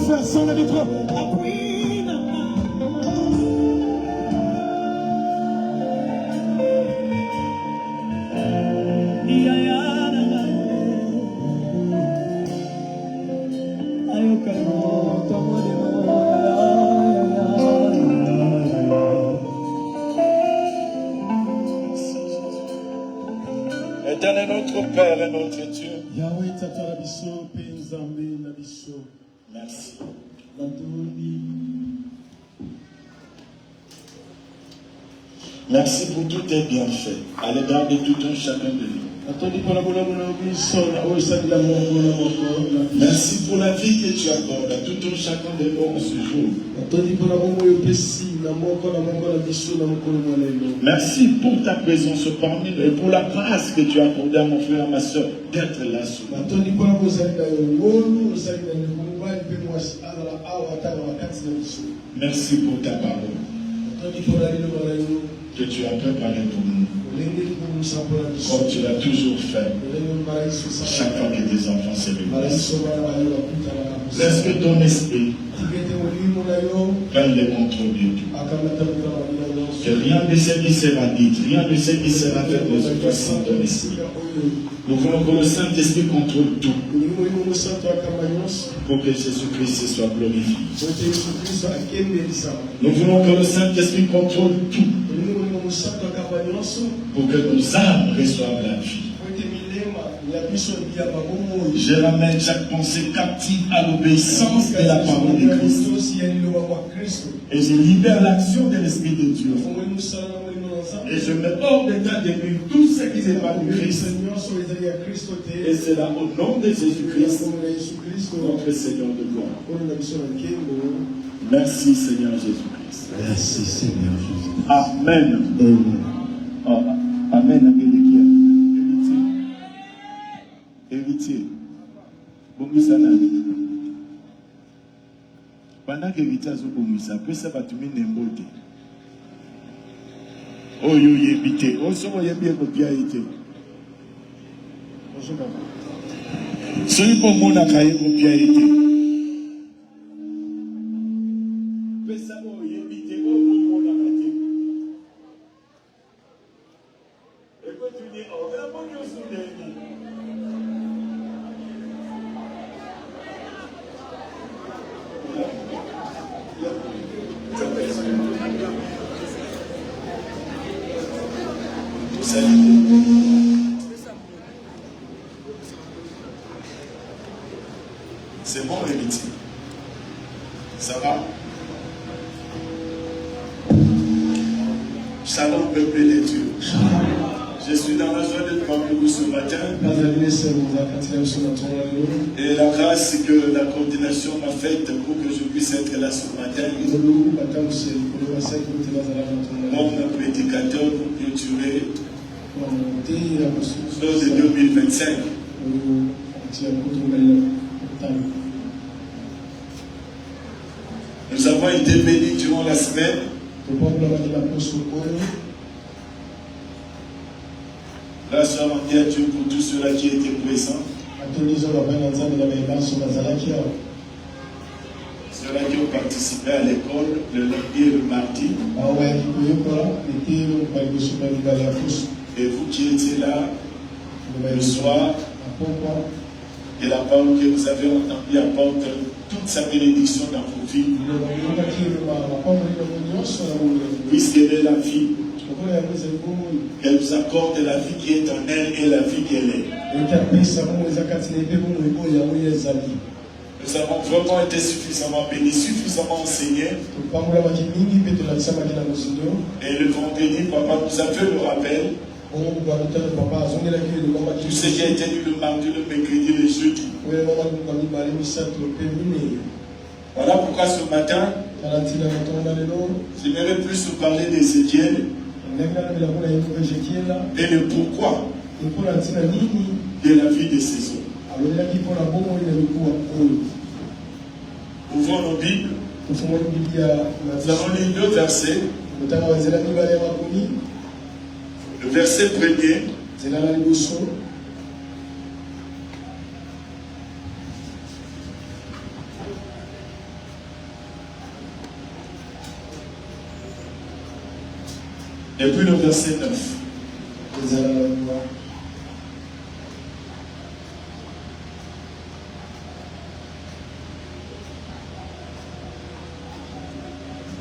faire son habitude. Éternel notre Père et notre Dieu. Merci. Merci pour tous tes bienfaits à l'égard de tout un chacun de nous. Merci pour la vie que tu accordes à tout un chacun de nous ce jour. Merci pour ta présence parmi nous et pour la grâce que tu as accordée à mon frère et à ma soeur d'être là sous moi. Merci pour ta parole que tu as préparée pour nous. Comme tu l'as toujours fait chaque fois que tes enfants se réunissent. Laisse que ton esprit prenne le contrôle de tout. Que rien de ce qui sera dit, rien de ce qui sera fait ne soit sans ton esprit. Nous voulons que le Saint-Esprit contrôle tout pour que Jésus-Christ soit glorifié. Nous voulons que le Saint-Esprit contrôle tout pour que nos âmes reçoivent la vie. Je ramène chaque pensée captive à l'obéissance de la parole de Christ. Et je libère l'action de l'Esprit de Dieu. Et je mets hors d'état de nuire tout ce qui n'est pas du Christ. Et c'est là au nom de Jésus-Christ, notre Seigneur de gloire. Merci Seigneur Jésus-Christ. Merci Seigneur Jésus. Amen. Amen. Oh, amen. Héritier. Bomisana. Pendant que héritier a bomisa, après ça va tomber n'importe. Oh yo yébité. Oh so yébé kopia été. Celui pour mon akaye kopia été. Pesa oh yébité oh mon akaye. Et quand tu dis oh la bonne chose de c'est bon héritier. Ça va? Shalom peuple de Dieu. Je suis dans la joie d'être parmi vous ce matin. Et la grâce que la coordination m'a faite pour que je puisse être là ce matin. Mon prédicateur pour clôturer de 2025. Nous avons été bénis durant la semaine. Grâce à Dieu pour tous ceux-là qui étaient présents. Ceux-là qui ont participé à l'école le lundi et le mardi. Et vous qui étiez là le soir, que la parole que vous avez entendue apporte toute sa bénédiction dans vos vies. Puisqu'elle est la vie, qu'elle vous accorde la vie qui est en elle et la vie qu'elle est. Nous avons vraiment été suffisamment bénis, suffisamment enseignés. Et le vendredi, papa nous a fait le rappel. Tout ce qui a été dit le mardi, le mercredi, le jeudi. Voilà pourquoi ce matin, j'aimerais plus vous parler d'Ézéchiel et le pourquoi de la vie de ces hommes. Ouvrons nos Bibles. Nous avons lu deux versets. Le verset premier. Et puis le verset 9. «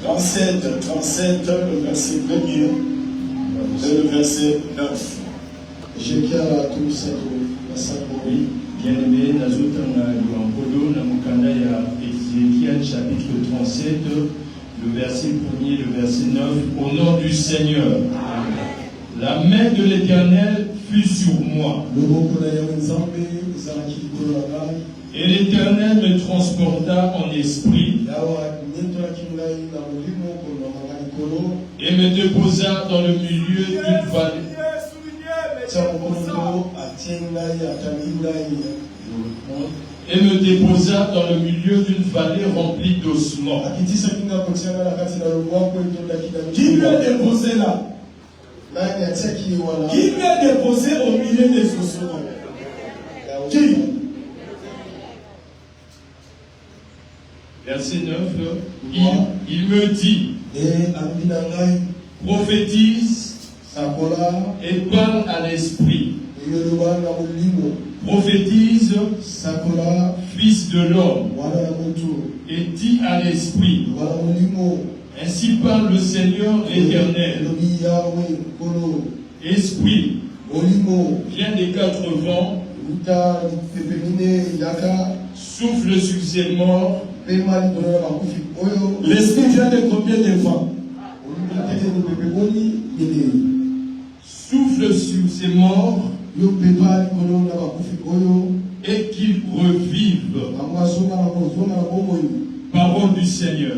37, le verset 1er et le verset 9. » Oui, bien-aimé, Nazotanga Luampolo, Namukanda ya Ézéchiel chapitre 37, le verset 1er, le verset 9, au nom du Seigneur. La main de l'Éternel fut sur moi. Et l'Éternel me transporta en esprit et me déposa dans le milieu d'une vallée. Et me déposa dans le milieu d'une vallée remplie d'ossements. Qui m'a déposé là? Qui m'a déposé au milieu des ossements? Qui? Verset 9, il me dit, prophétise et parle à l'esprit. Prophétise, fils de l'homme, et dis à l'esprit, ainsi parle le Seigneur l'Éternel. Esprit, viens des quatre vents, souffle sur ces morts. L'esprit vient de combien de vents? Souffle sur ces morts et qu'ils revivent. Parole du Seigneur.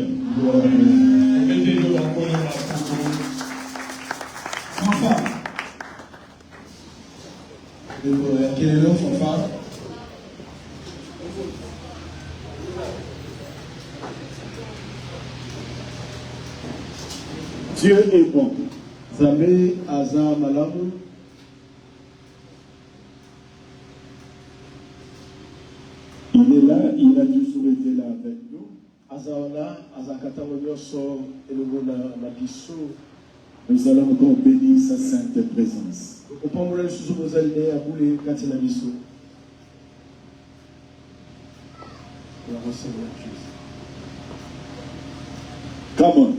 Mettez-le encore dans la parole. Fanfare. Quel est le fanfare? Dieu est bon. Zambé Aza Malamu. Il est là, il a toujours été là avec nous. Nous allons encore bénir sa sainte présence. Come on.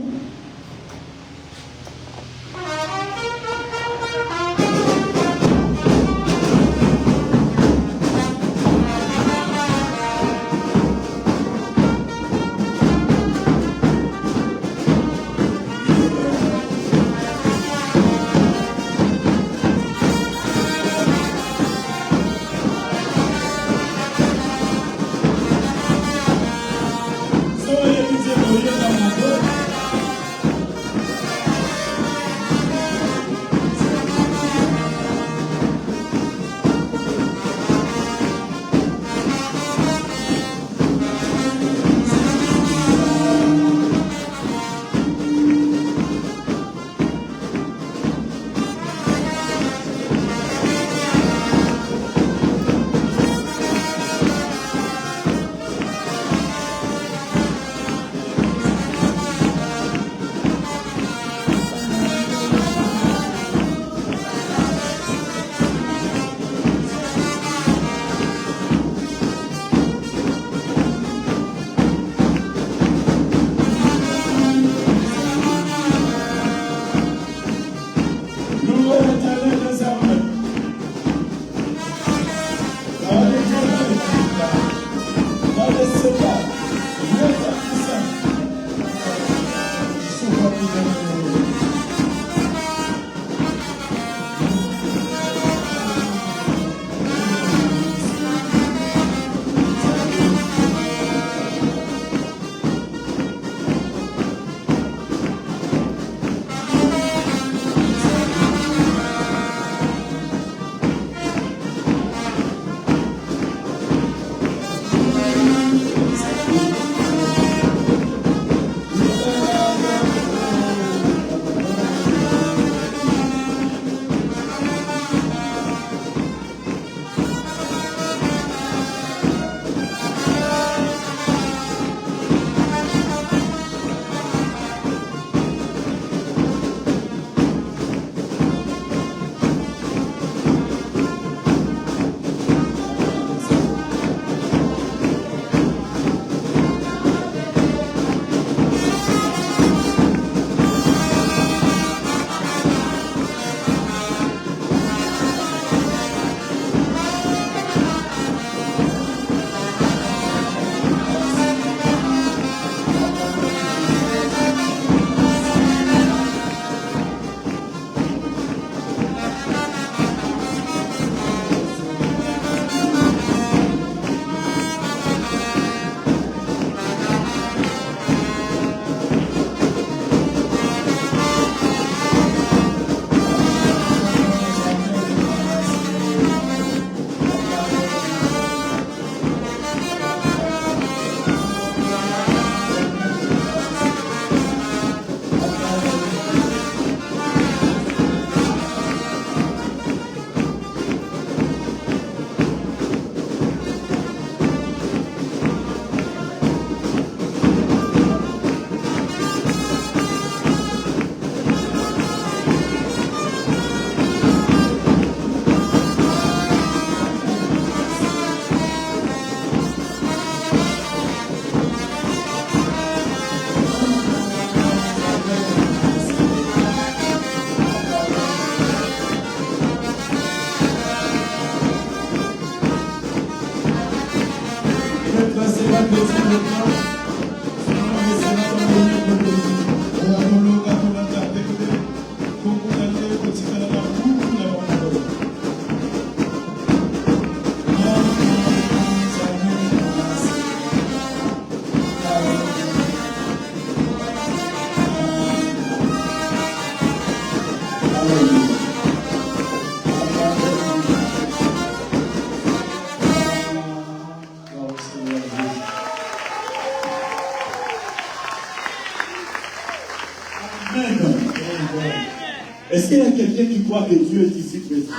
Est-ce qu'il y a quelqu'un qui croit que Dieu est ici présent?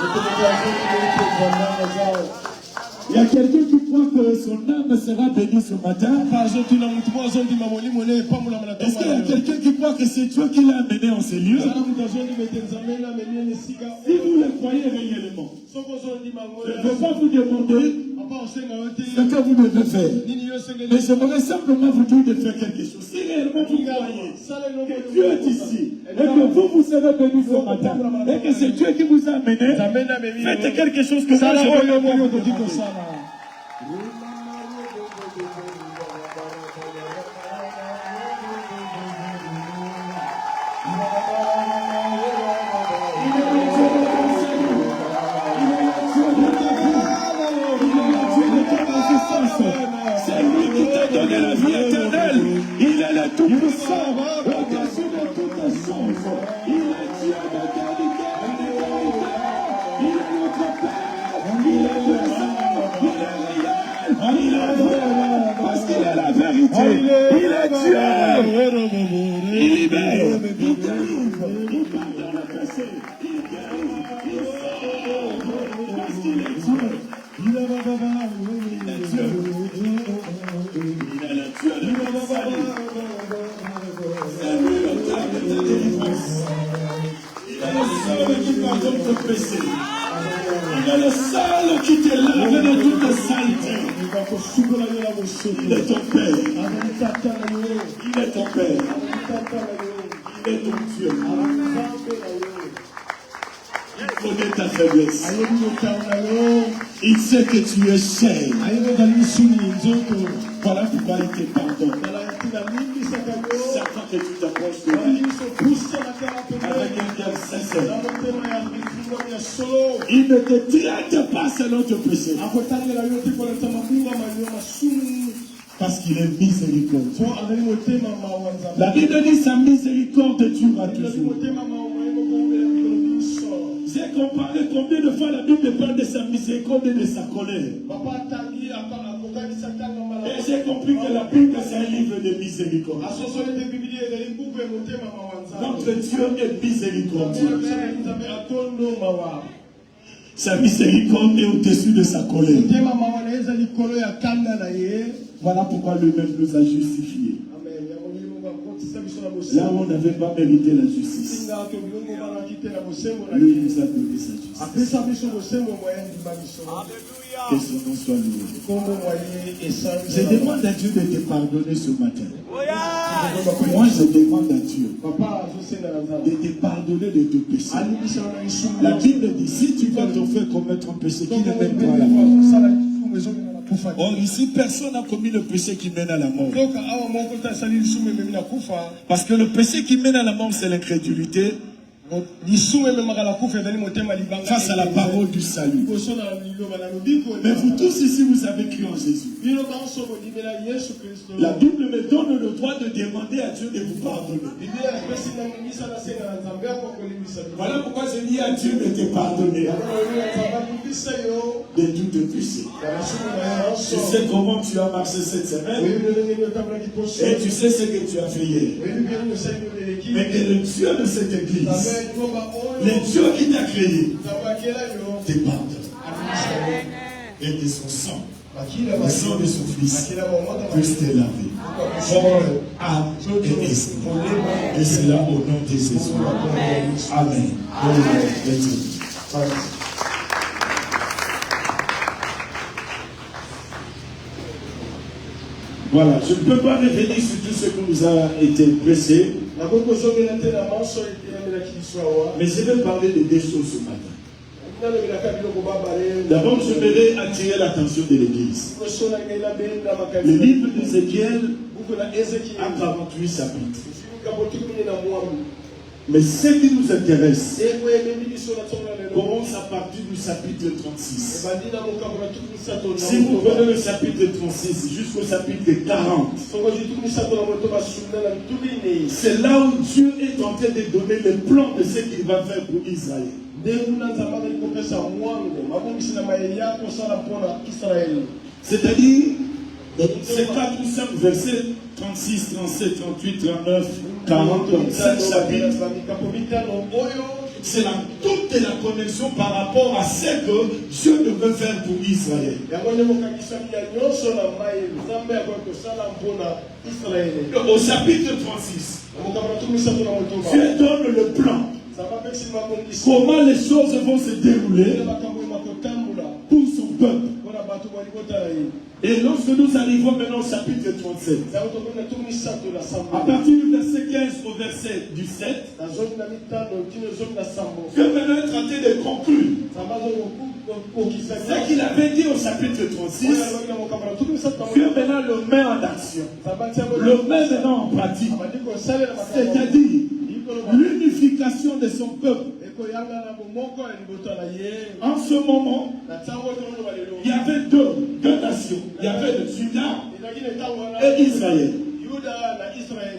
Il y a quelqu'un qui croit que son âme sera bénie ce matin? Est-ce qu'il y a quelqu'un qui croit que c'est Dieu qui l'a amené en ces lieux? Si vous le croyez réellement, je ne veux pas vous demander ce que vous devez faire. Mais j'aimerais simplement vous dire de faire quelque chose. Si réellement vous croyez que Dieu est ici, et que vous serez bénis ce matin, et que c'est Dieu qui vous a amené, faites quelque chose que ça je vais le voir. C'est lui qui t'a donné la vie éternelle. Il est le tout-puissant, au-dessus de toutes choses. Il est Dieu de qualité, il est notre Père, il est présent, il est réel, il est vrai, parce qu'il est la vérité. Il est Dieu. Il libère, il délivre, il pardonne le péché, il guérit, il sauve, parce qu'il est Dieu. Il est Dieu. Il est le Dieu de notre salut. C'est lui l'auteur de ta délivrance. Il est le seul qui pardonne tes péchés. Il est le seul qui te lave de toute saleté. Il est ton Père. Il est ton Père. Il est ton Dieu. Il connaît ta faiblesse. Il sait que tu es cher. Voilà pourquoi il te pardonne. Chaque fois que tu t'approches de lui, avec un cœur sincère, il ne te traite pas selon tes péchés. Parce qu'il est miséricordieux. La Bible dit sa miséricorde durera toujours. J'ai comparé combien de fois la Bible parle de sa miséricorde et de sa colère. Et j'ai compris que la Bible c'est un livre de miséricorde. Notre Dieu est miséricordieux. Sa miséricorde est au-dessus de sa colère. Voilà pourquoi lui-même nous a justifiés. Là où on n'avait pas mérité la justice, lui nous a donné sa justice. Que son nom soit loué. Je demande à Dieu de te pardonner ce matin. Moi je demande à Dieu de te pardonner de tes péchés. La Bible dit, si tu vas ton frère commettre un péché qui ne mène pas à la mort. Or ici, personne n'a commis le péché qui mène à la mort. Parce que le péché qui mène à la mort, c'est l'incrédulité face à la parole du salut. Mais vous tous ici, vous avez cru en Jésus. La Bible me donne le droit de demander à Dieu de vous pardonner. Voilà pourquoi je dis à Dieu de te pardonner de tous tes péchés. Tu sais comment tu as marché cette semaine et tu sais ce que tu as fait hier. Mais que le Dieu de cette église, le Dieu qui t'a créé, te pardonne. Et de son sang, le sang de son fils, puisse te laver. Corps, âme et esprit. Et cela au nom de Jésus. Amen. Voilà, je ne peux pas revenir sur tout ce qui nous a été pressé. Mais je vais parler de deux choses ce matin. D'abord, je voudrais attirer l'attention de l'Église. Le livre d'Ézéchiel a 48 chapitres. Mais ce qui nous intéresse commence à partir du chapitre 36. Si vous prenez le chapitre 36 jusqu'au chapitre 40, c'est là où Dieu est en train de donner le plan de ce qu'il va faire pour Israël. C'est-à-dire, c'est 4 ou 5 versets, 36, 37, 38, 39, 40, 5 chapitres. C'est toute la connexion par rapport à ce que Dieu devait faire pour Israël. Au chapitre 36, Dieu donne le plan. Comment les choses vont se dérouler pour son peuple. Et lorsque nous arrivons maintenant au chapitre 37, à partir du verset 15 au verset 17, Dieu maintenant est en train de conclure ce qu'il avait dit au chapitre 36. Dieu maintenant le met en action, le met maintenant en pratique, c'est-à-dire l'unification de son peuple. En ce moment, il y avait deux nations. Il y avait le Juda et Israël.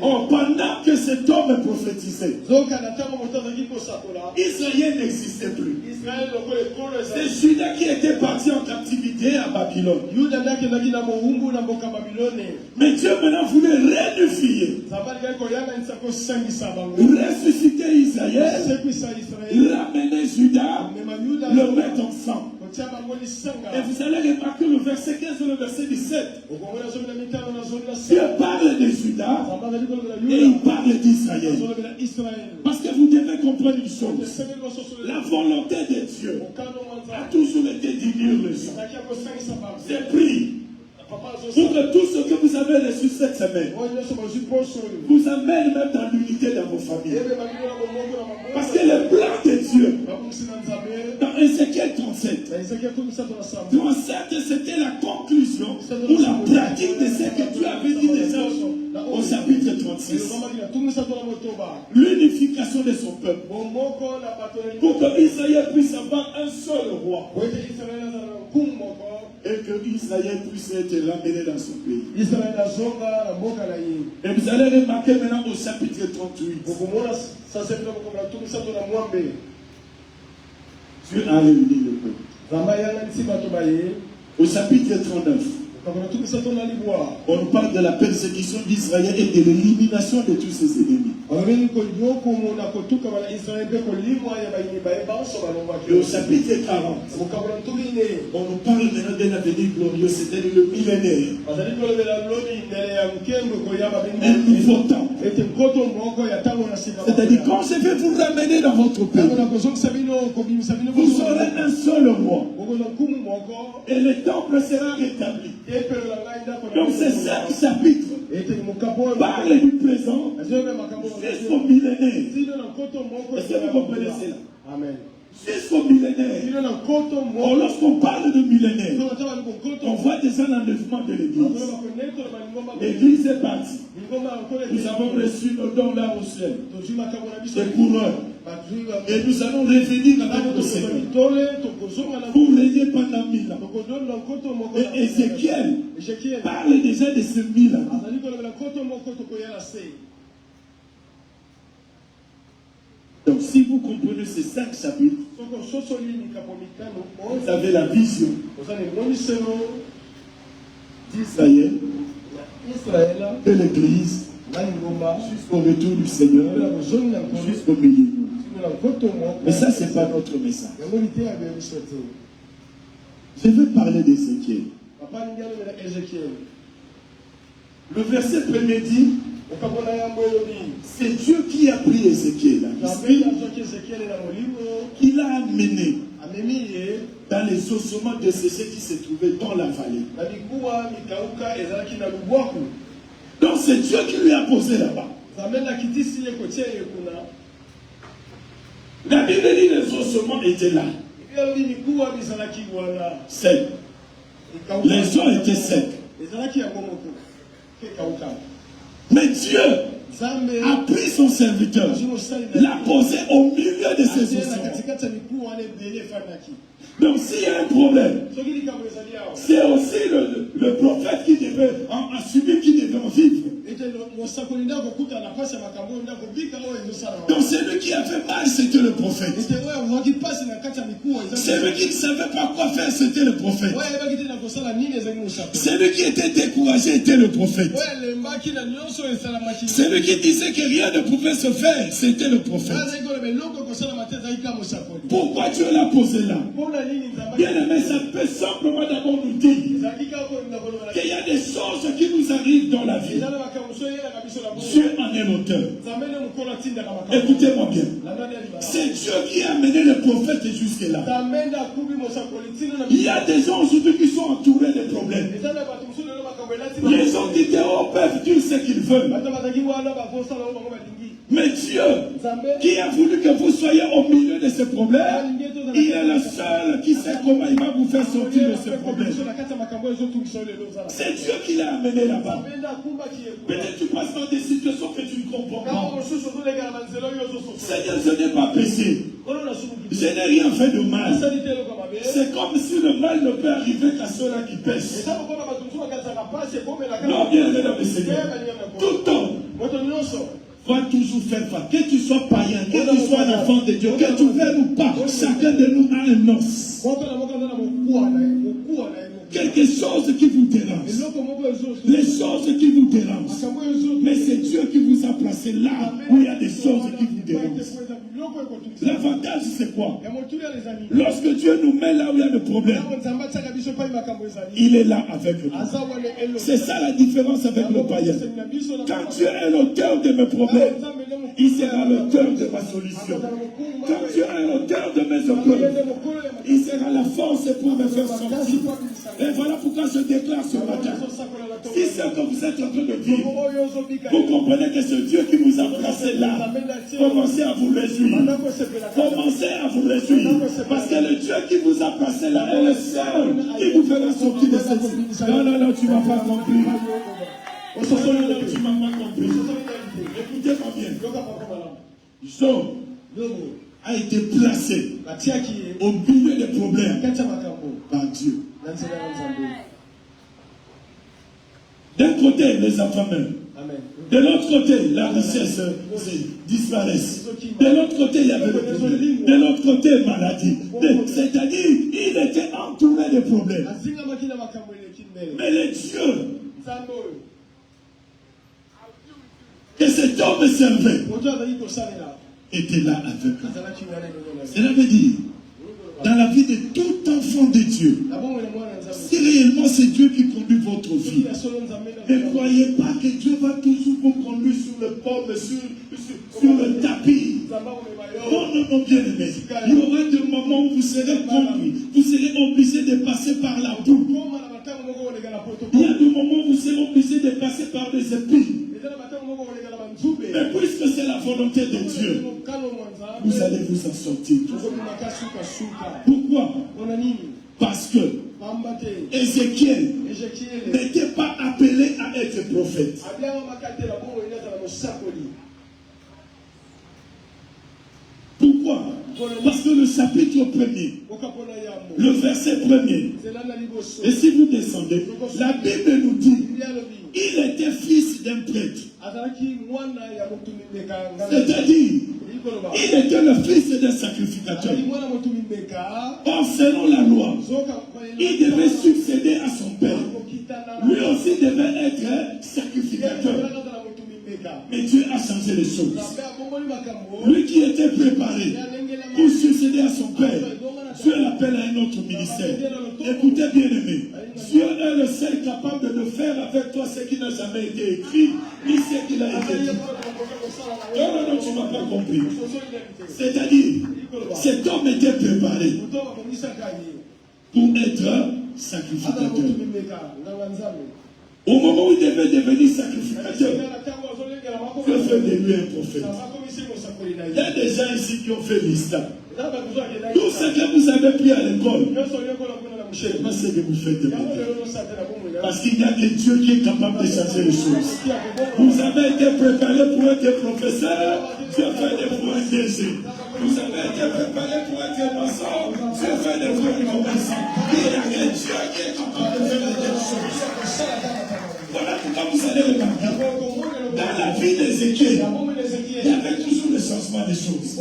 Oh, pendant que cet homme prophétisait, Israël n'existait plus. C'est Juda qui était parti en captivité à Babylone. Mais Dieu maintenant voulait réunifier, ressusciter Israël, ramener Juda, le mettre ensemble. Et vous allez remarquer le verset 15 et le verset 17. Dieu parle de Juda et il parle d'Israël. Parce que vous devez comprendre une chose. La volonté de Dieu a toujours été d'unir les gens. J'ai pris pour que tout ce que vous avez reçu cette semaine vous amène même dans l'unité dans vos familles. Parce que le plan de Dieu, dans Ézéchiel 37, c'était la conclusion ou la pratique de ce que Dieu avait dit déjà au chapitre 36. L'unification de son peuple. Pour que Israël puisse avoir un seul roi. Et que Israël puisse être ramené dans son pays. Et vous allez remarquer maintenant au chapitre 38. Dieu a réuni le peuple. Au chapitre 39, on nous parle de la persécution d'Israël et de l'élimination de tous ses ennemis. Et au chapitre 40, on nous parle maintenant d'un avenir glorieux, c'est-à-dire le millénaire. Un nouveau temps. C'est-à-dire quand je vais vous ramener dans votre pays, vous aurez un seul roi. Et le temple sera rétabli. Donc ces 5 chapitres parlent du présent jusqu'au millénaire. Est-ce que vous comprenez cela? Amen. Jusqu'au millénaire. Or, lorsqu'on parle de millénaire, on voit déjà l'enlèvement de l'Église. L'Église est partie. Nous avons reçu nos dons là au ciel, des couronnes. Et nous allons revenir avec notre Seigneur pour régner pendant 1000 ans. Et Ézéchiel parle déjà de ce 1000 ans. Donc si vous comprenez ces 5 chapitres, vous avez la vision d'Israël, de l'Église, jusqu'au retour du Seigneur, jusqu'au milieu. Mais ça, ce n'est pas notre message. Je veux parler d'Ézéchiel. Le verset premier dit, c'est Dieu qui a pris Ézéchiel, qui l'a amené dans les ossements desséchés qui se trouvaient dans la vallée. Donc c'est Dieu qui lui a posé là-bas. La Bible dit les ossements étaient là. Secs. Les eaux étaient secs. Mais Dieu a pris son serviteur, l'a posé au milieu de ses océans. Donc s'il y a un problème, c'est aussi le prophète qui devait assumer, qui devait en vivre. Donc celui qui a fait mal, c'était le prophète. Celui qui ne savait pas quoi faire, c'était le prophète. Celui qui était découragé était le prophète. Celui qui disait que rien ne pouvait se faire, c'était le prophète. Pourquoi Dieu l'a posé là? Bien aimé, ça peut simplement d'abord nous dire qu'il y a des choses qui nous arrivent dans la vie. Dieu en est l'auteur. Écoutez-moi bien. C'est Dieu qui a amené le prophète jusque-là. Il y a des gens aujourd'hui qui sont entourés de problèmes. Les auditeurs peuvent dire ce qu'ils veulent. Mais Dieu, qui a voulu que vous soyez au milieu de ce problème, il est le seul qui sait comment il va vous faire sortir de ce problème. C'est Dieu qui l'a amené là-bas. Peut-être tu passes dans des situations que tu ne comprends pas. Seigneur, je n'ai pas péché. Je n'ai rien fait de mal. C'est comme si le mal ne peut arriver qu'à ceux-là qui pêchent. Non, bien aimé dans le Seigneur. Tout homme va toujours faire face. Que tu sois païen, que tu sois un enfant de Dieu, que tu veuilles ou pas, chacun de nous a un os. Quelque chose qui vous dérange. Les choses qui vous dérangent. Mais c'est Dieu qui vous a placé là où il y a des choses qui vous dérangent. L'avantage c'est quoi? Lorsque Dieu nous met là où il y a le problème, il est là avec nous. C'est ça la différence avec le païen. Quand Dieu est l'auteur de mes problèmes, il sera l'auteur de ma solution. Quand Dieu est l'auteur de mes épreuves, il sera la force pour me faire sortir. Et voilà pourquoi je déclare ce matin. Si c'est que vous êtes en train de vivre, vous comprenez que c'est Dieu qui vous a placé là. Commencez à vous réjouir. Commencez à vous réjouir. Parce que le Dieu qui vous a placé là est le seul qui vous fera sortir de cette situation. Non, non, non, tu ne m'as pas compris. Non, non, tu ne m'as pas compris. Écoutez-moi bien. Job a été placé au milieu des problèmes par Dieu. D'un côté, les enfants meurent. De l'autre côté, la richesse disparaît. De l'autre côté, il y avait le problème. De l'autre côté, maladie. C'est-à-dire, il était entouré de problèmes. Mais le Dieu que cet homme servait était là avec lui. Cela veut dire, dans la vie de tout enfant de Dieu, si réellement c'est Dieu qui conduit votre vie, ne croyez pas que Dieu va toujours vous conduire sur le port, sur le tapis. Non, non, non, bien aimé. Il y aura des moments où vous serez conduit, vous serez obligé de passer par la boue. Il y a des moments où vous serez obligé de passer par des épines. Mais puisque c'est la volonté de Dieu, vous allez vous en sortir. Pourquoi? Parce que Ézéchiel n'était pas appelé à être prophète. Pourquoi? Parce que le chapitre 1er, le verset 1er, et si vous descendez, la Bible nous dit, il était fils d'un prêtre. C'est-à-dire, il était le fils d'un sacrificateur. Or, selon la loi, il devait succéder à son père. Lui aussi devait être sacrificateur. Mais Dieu a changé les choses. Lui qui était préparé pour succéder à son père, Dieu l'appelle à un autre ministère. Écoutez bien aimé, Dieu est le seul capable de le faire avec toi ce qui n'a jamais été écrit, ni ce qu'il a été dit. Non, non, non, tu ne m'as pas compris. C'est-à-dire, cet homme était préparé pour être sacrificateur. Au moment où il devait devenir sacrificateur, Dieu fait de lui un prophète. Il y a des gens ici qui ont fait l'islam. Tout ce que vous avez pris à l'école, c'est pas ce que vous faites de parce qu'il n'y a que Dieu qui est capable de changer les choses. Vous avez été préparé pour être professeur, Dieu fait des pour être DG. Vous avez été préparé pour être maçon, Dieu fait des pour être commerçant. Il n'y a que Dieu qui est capable de faire des choses. Voilà pourquoi vous allez remarquer. Dans la vie d'Ézéchiel, il y avait toujours le changement des choses.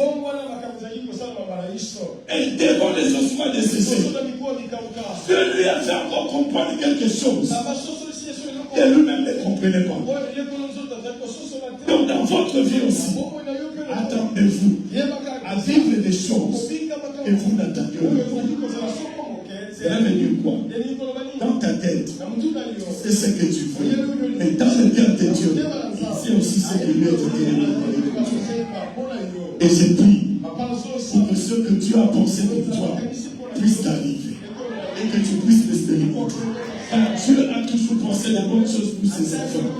Et devant les ossements de Cécile, Dieu lui a fait encore comprendre quelque chose que lui-même ne comprenait pas. Donc dans votre vie aussi, attendez-vous à vivre des choses et vous n'attendez pas. Ça veut dire quoi? Dans ta tête, c'est ce que tu veux. Mais dans le cœur de Dieu, c'est aussi ce que lui a donné. Et je prie pour que ce que Dieu a pensé pour toi puisse t'arriver et que tu puisses l'expérimenter. Dieu a toujours pensé la bonne chose pour ses enfants.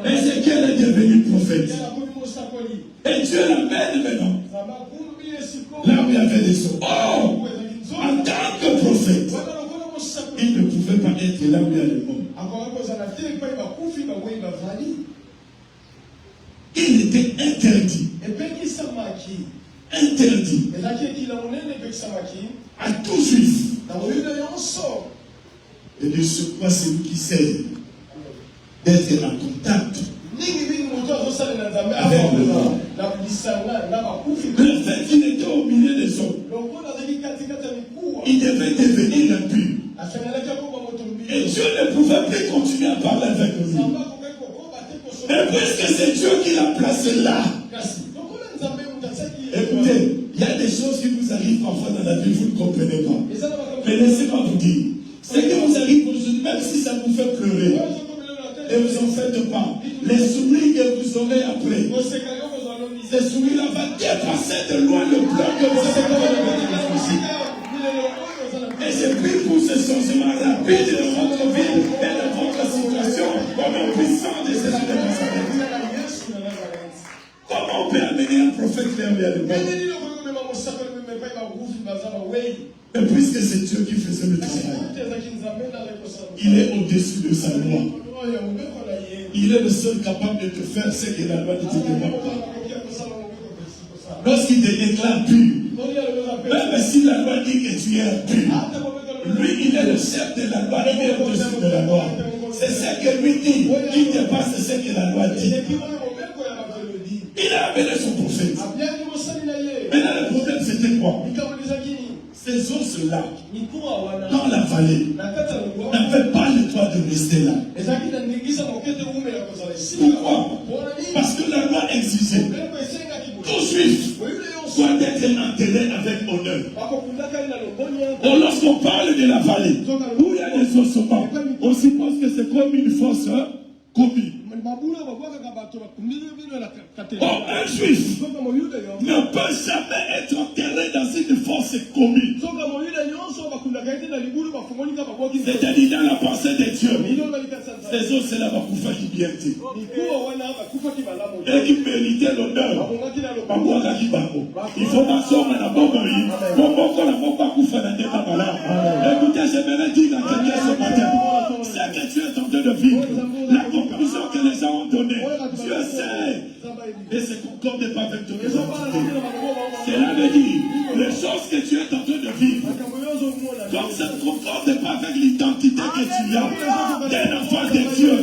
Ézéchiel est devenu prophète. Et Dieu l'amène maintenant là où il y avait des eaux. Oh! En tant que prophète, il ne pouvait pas être là où il y a le monde. Il était interdit. Interdit à tout juif. Et de ce quoi c'est lui qui sert d'être en contact avec le monde. Le fait qu'il était au milieu des hommes, il devait devenir impur. Et Dieu ne pouvait plus continuer à parler avec lui. Mais puisque c'est Dieu qui l'a placé là, écoutez, il y a des choses qui vous arrivent parfois dans la vie, vous ne comprenez pas. Mais laissez-moi vous dire, ce qui vous arrive aujourd'hui, même si ça vous fait pleurer, et vous en faites pas, les souris que vous aurez après, ces souris-là vont dépasser de loin le plan que vous avez fait. Et je prie pour ce changement rapide de votre vie et de votre situation, comme un puissant de Jésus de Nazareth. Comment on peut amener un prophète vers le monde? Et puisque c'est Dieu qui faisait le travail, il est au-dessus de sa loi. Il est le seul capable de te faire ce que la loi ne te demande pas. Lorsqu'il te déclare pur, même si la loi dit que tu es impur, lui, il est le chef de la loi, il est au-dessus de la loi. C'est ce que lui dit, qui dépasse ce que la loi dit. Il a amené son prophète. Maintenant, le problème, c'était quoi? Ces ours-là, dans la vallée, n'avaient pas le droit de rester là. Pourquoi? Parce que la loi exigeait tout juif doit être enterré avec honneur. Donc, lorsqu'on parle de la vallée, où il y a des ossements, on suppose que c'est comme une fosse commune. Or, un juif ne peut jamais être enterré dans une fosse commune. C'est-à-dire dans la pensée de Dieu. Ces os, c'est la Bakoufa qui bien dit. Et qui méritait l'honneur. Il faut m'assurer la bombe. Écoutez, j'aimerais dire à quelqu'un ce matin, c'est que tu es en train de vivre. La conclusion que les gens ont donnée, Dieu sait. Mais c'est concorde pas avec ton identité. Cela veut dire, les choses que tu es en train de vivre, comme ça ne concorde pas avec l'identité que tu as d'un enfant de Dieu,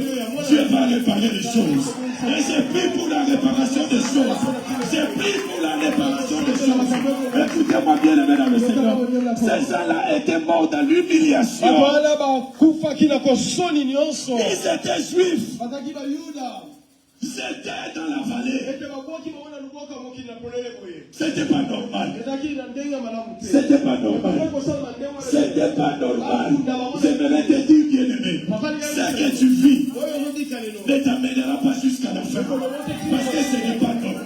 Dieu va réparer les choses. Et c'est pris pour la réparation des choses. C'est pris pour la réparation des choses. Écoutez-moi bien, les mesdames et Seigneur. Ces gens-là étaient morts dans l'humiliation. Ils étaient juifs. C'était dans la vallée. C'était pas normal. C'était pas normal. C'était pas normal. J'aimerais te dire, bien-aimé, ce que tu vis ne t'amènera pas jusqu'à la fin. Parce que ce n'est pas normal.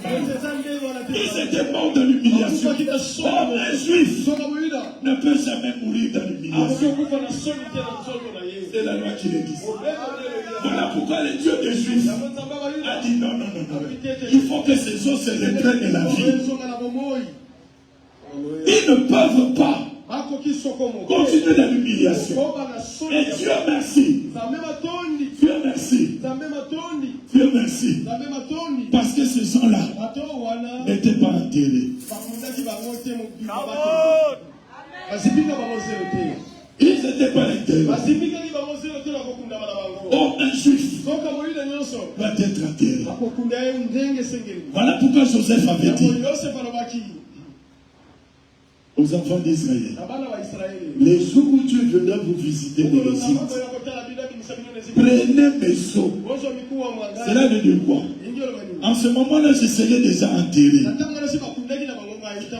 Ils étaient morts dans l'humiliation. Or, un juif ne peut jamais mourir dans l'humiliation. C'est la loi qui l'existe. Voilà Voilà pourquoi le Dieu des Juifs a dit non. Il faut que ces os se reprennent la vie. Ils ne peuvent pas continuer dans l'humiliation. Et Dieu merci. Dieu merci. Dieu merci. Parce que ces gens-là n'étaient pas enterrés. Ils n'étaient pas enterrés. Oh, un juif doit être enterré. Voilà pourquoi Joseph avait dit aux enfants d'Israël, les jours où Dieu viendra vous visiter dans l'Égypte, prenez mes seaux. Cela veut dire quoi? En ce moment-là, je serai déjà enterré.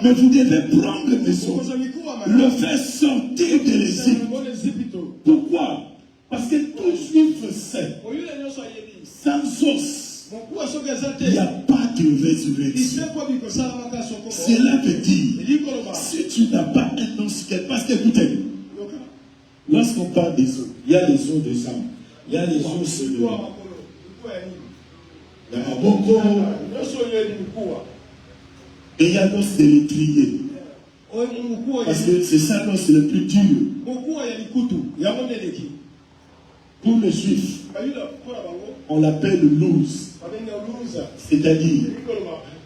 Mais vous devez prendre mes seaux, le faire sortir de l'Égypte. Pourquoi? Parce que tout juif sait, sans os, il n'y a pas de résurrection. Cela veut dire, si tu n'as pas un os, parce que écoutez, lorsqu'on parle des os, il y a les os de sang, il y a les os de Maboko, et il y a l'os de l'étrier. Parce que c'est ça l'os le plus dur. Pour les juifs, on l'appelle loose. C'est-à-dire,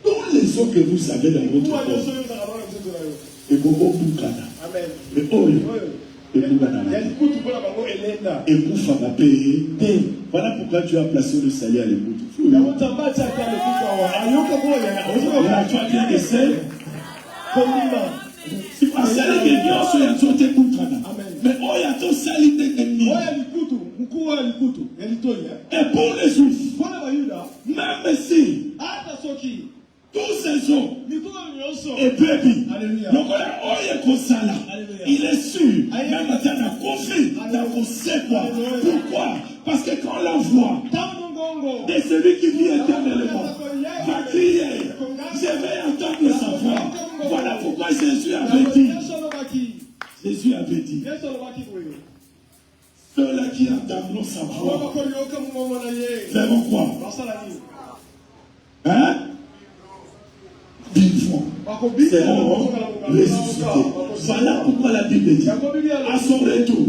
tous les os que vous avez dans votre corps, et beaucoup Boukana, et Oyo, et Boukana, et Boufana paye. Voilà pourquoi Dieu a placé le salaire à l'écoute. Tu as bien que c'est. Si vous savez que Dieu soit sauté Boukana, mais Oyo sali de et pour les juifs, même si tous ces hommes et baby, il est sûr, même si on a confié, pourquoi? Parce que quand on voit de celui qui vit éternellement va crier, je vais entendre sa voix. Voilà pourquoi Jésus avait dit, ceux-là qui entendront sa voix feront quoi? Hein? Vivront. Seront ressuscités. Voilà pourquoi la Bible dit, à son retour,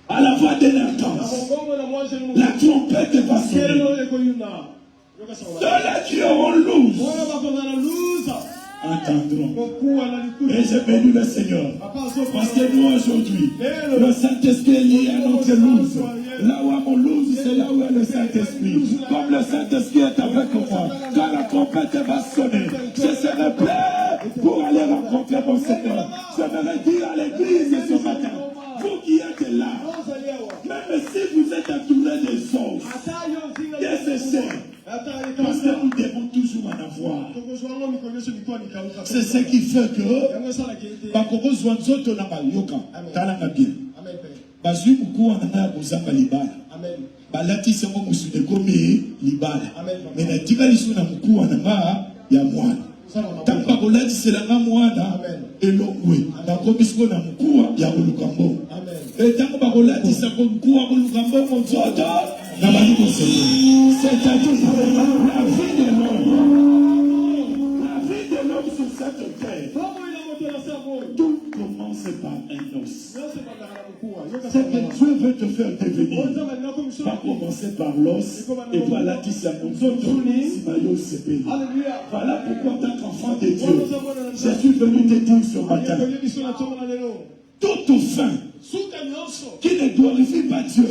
à la voix d'un archange, la trompette va sonner. Ceux-là qui auront l'ouze entendront. Et j'ai béni le Seigneur. Parce que nous aujourd'hui, le Saint-Esprit est lié à notre louse. Là où mon louse, c'est là où est le Saint-Esprit. Comme le Saint-Esprit est avec moi, quand la trompette va sonner, je serai prêt pour aller rencontrer mon Seigneur. Je vais dire à l'église ce matin, vous qui êtes là, même si vous êtes entouré des os, qu'est-ce que c'est? Parce que nous devons toujours en avoir. C'est ce qui fait que bazui mukuu anana kuzamba libala balati sango musude komi libala mena tika lisu na mukuu ananga ya mwana tamba kolati selanga mwana elongwe na komisiko na mukuu ya kolukambo etango bakolati sango mukuu ya kolukambo monzoto na bali koseko c'est-à-dire la vie de l'homme sur cette terre. Tout commence par un os. Ce que Dieu veut te faire devenir va commencer par l'os et voilà qui voilà pourquoi en tant qu'enfant de Dieu, je suis venu te dire ce matin, toute fin qui ne glorifie pas Dieu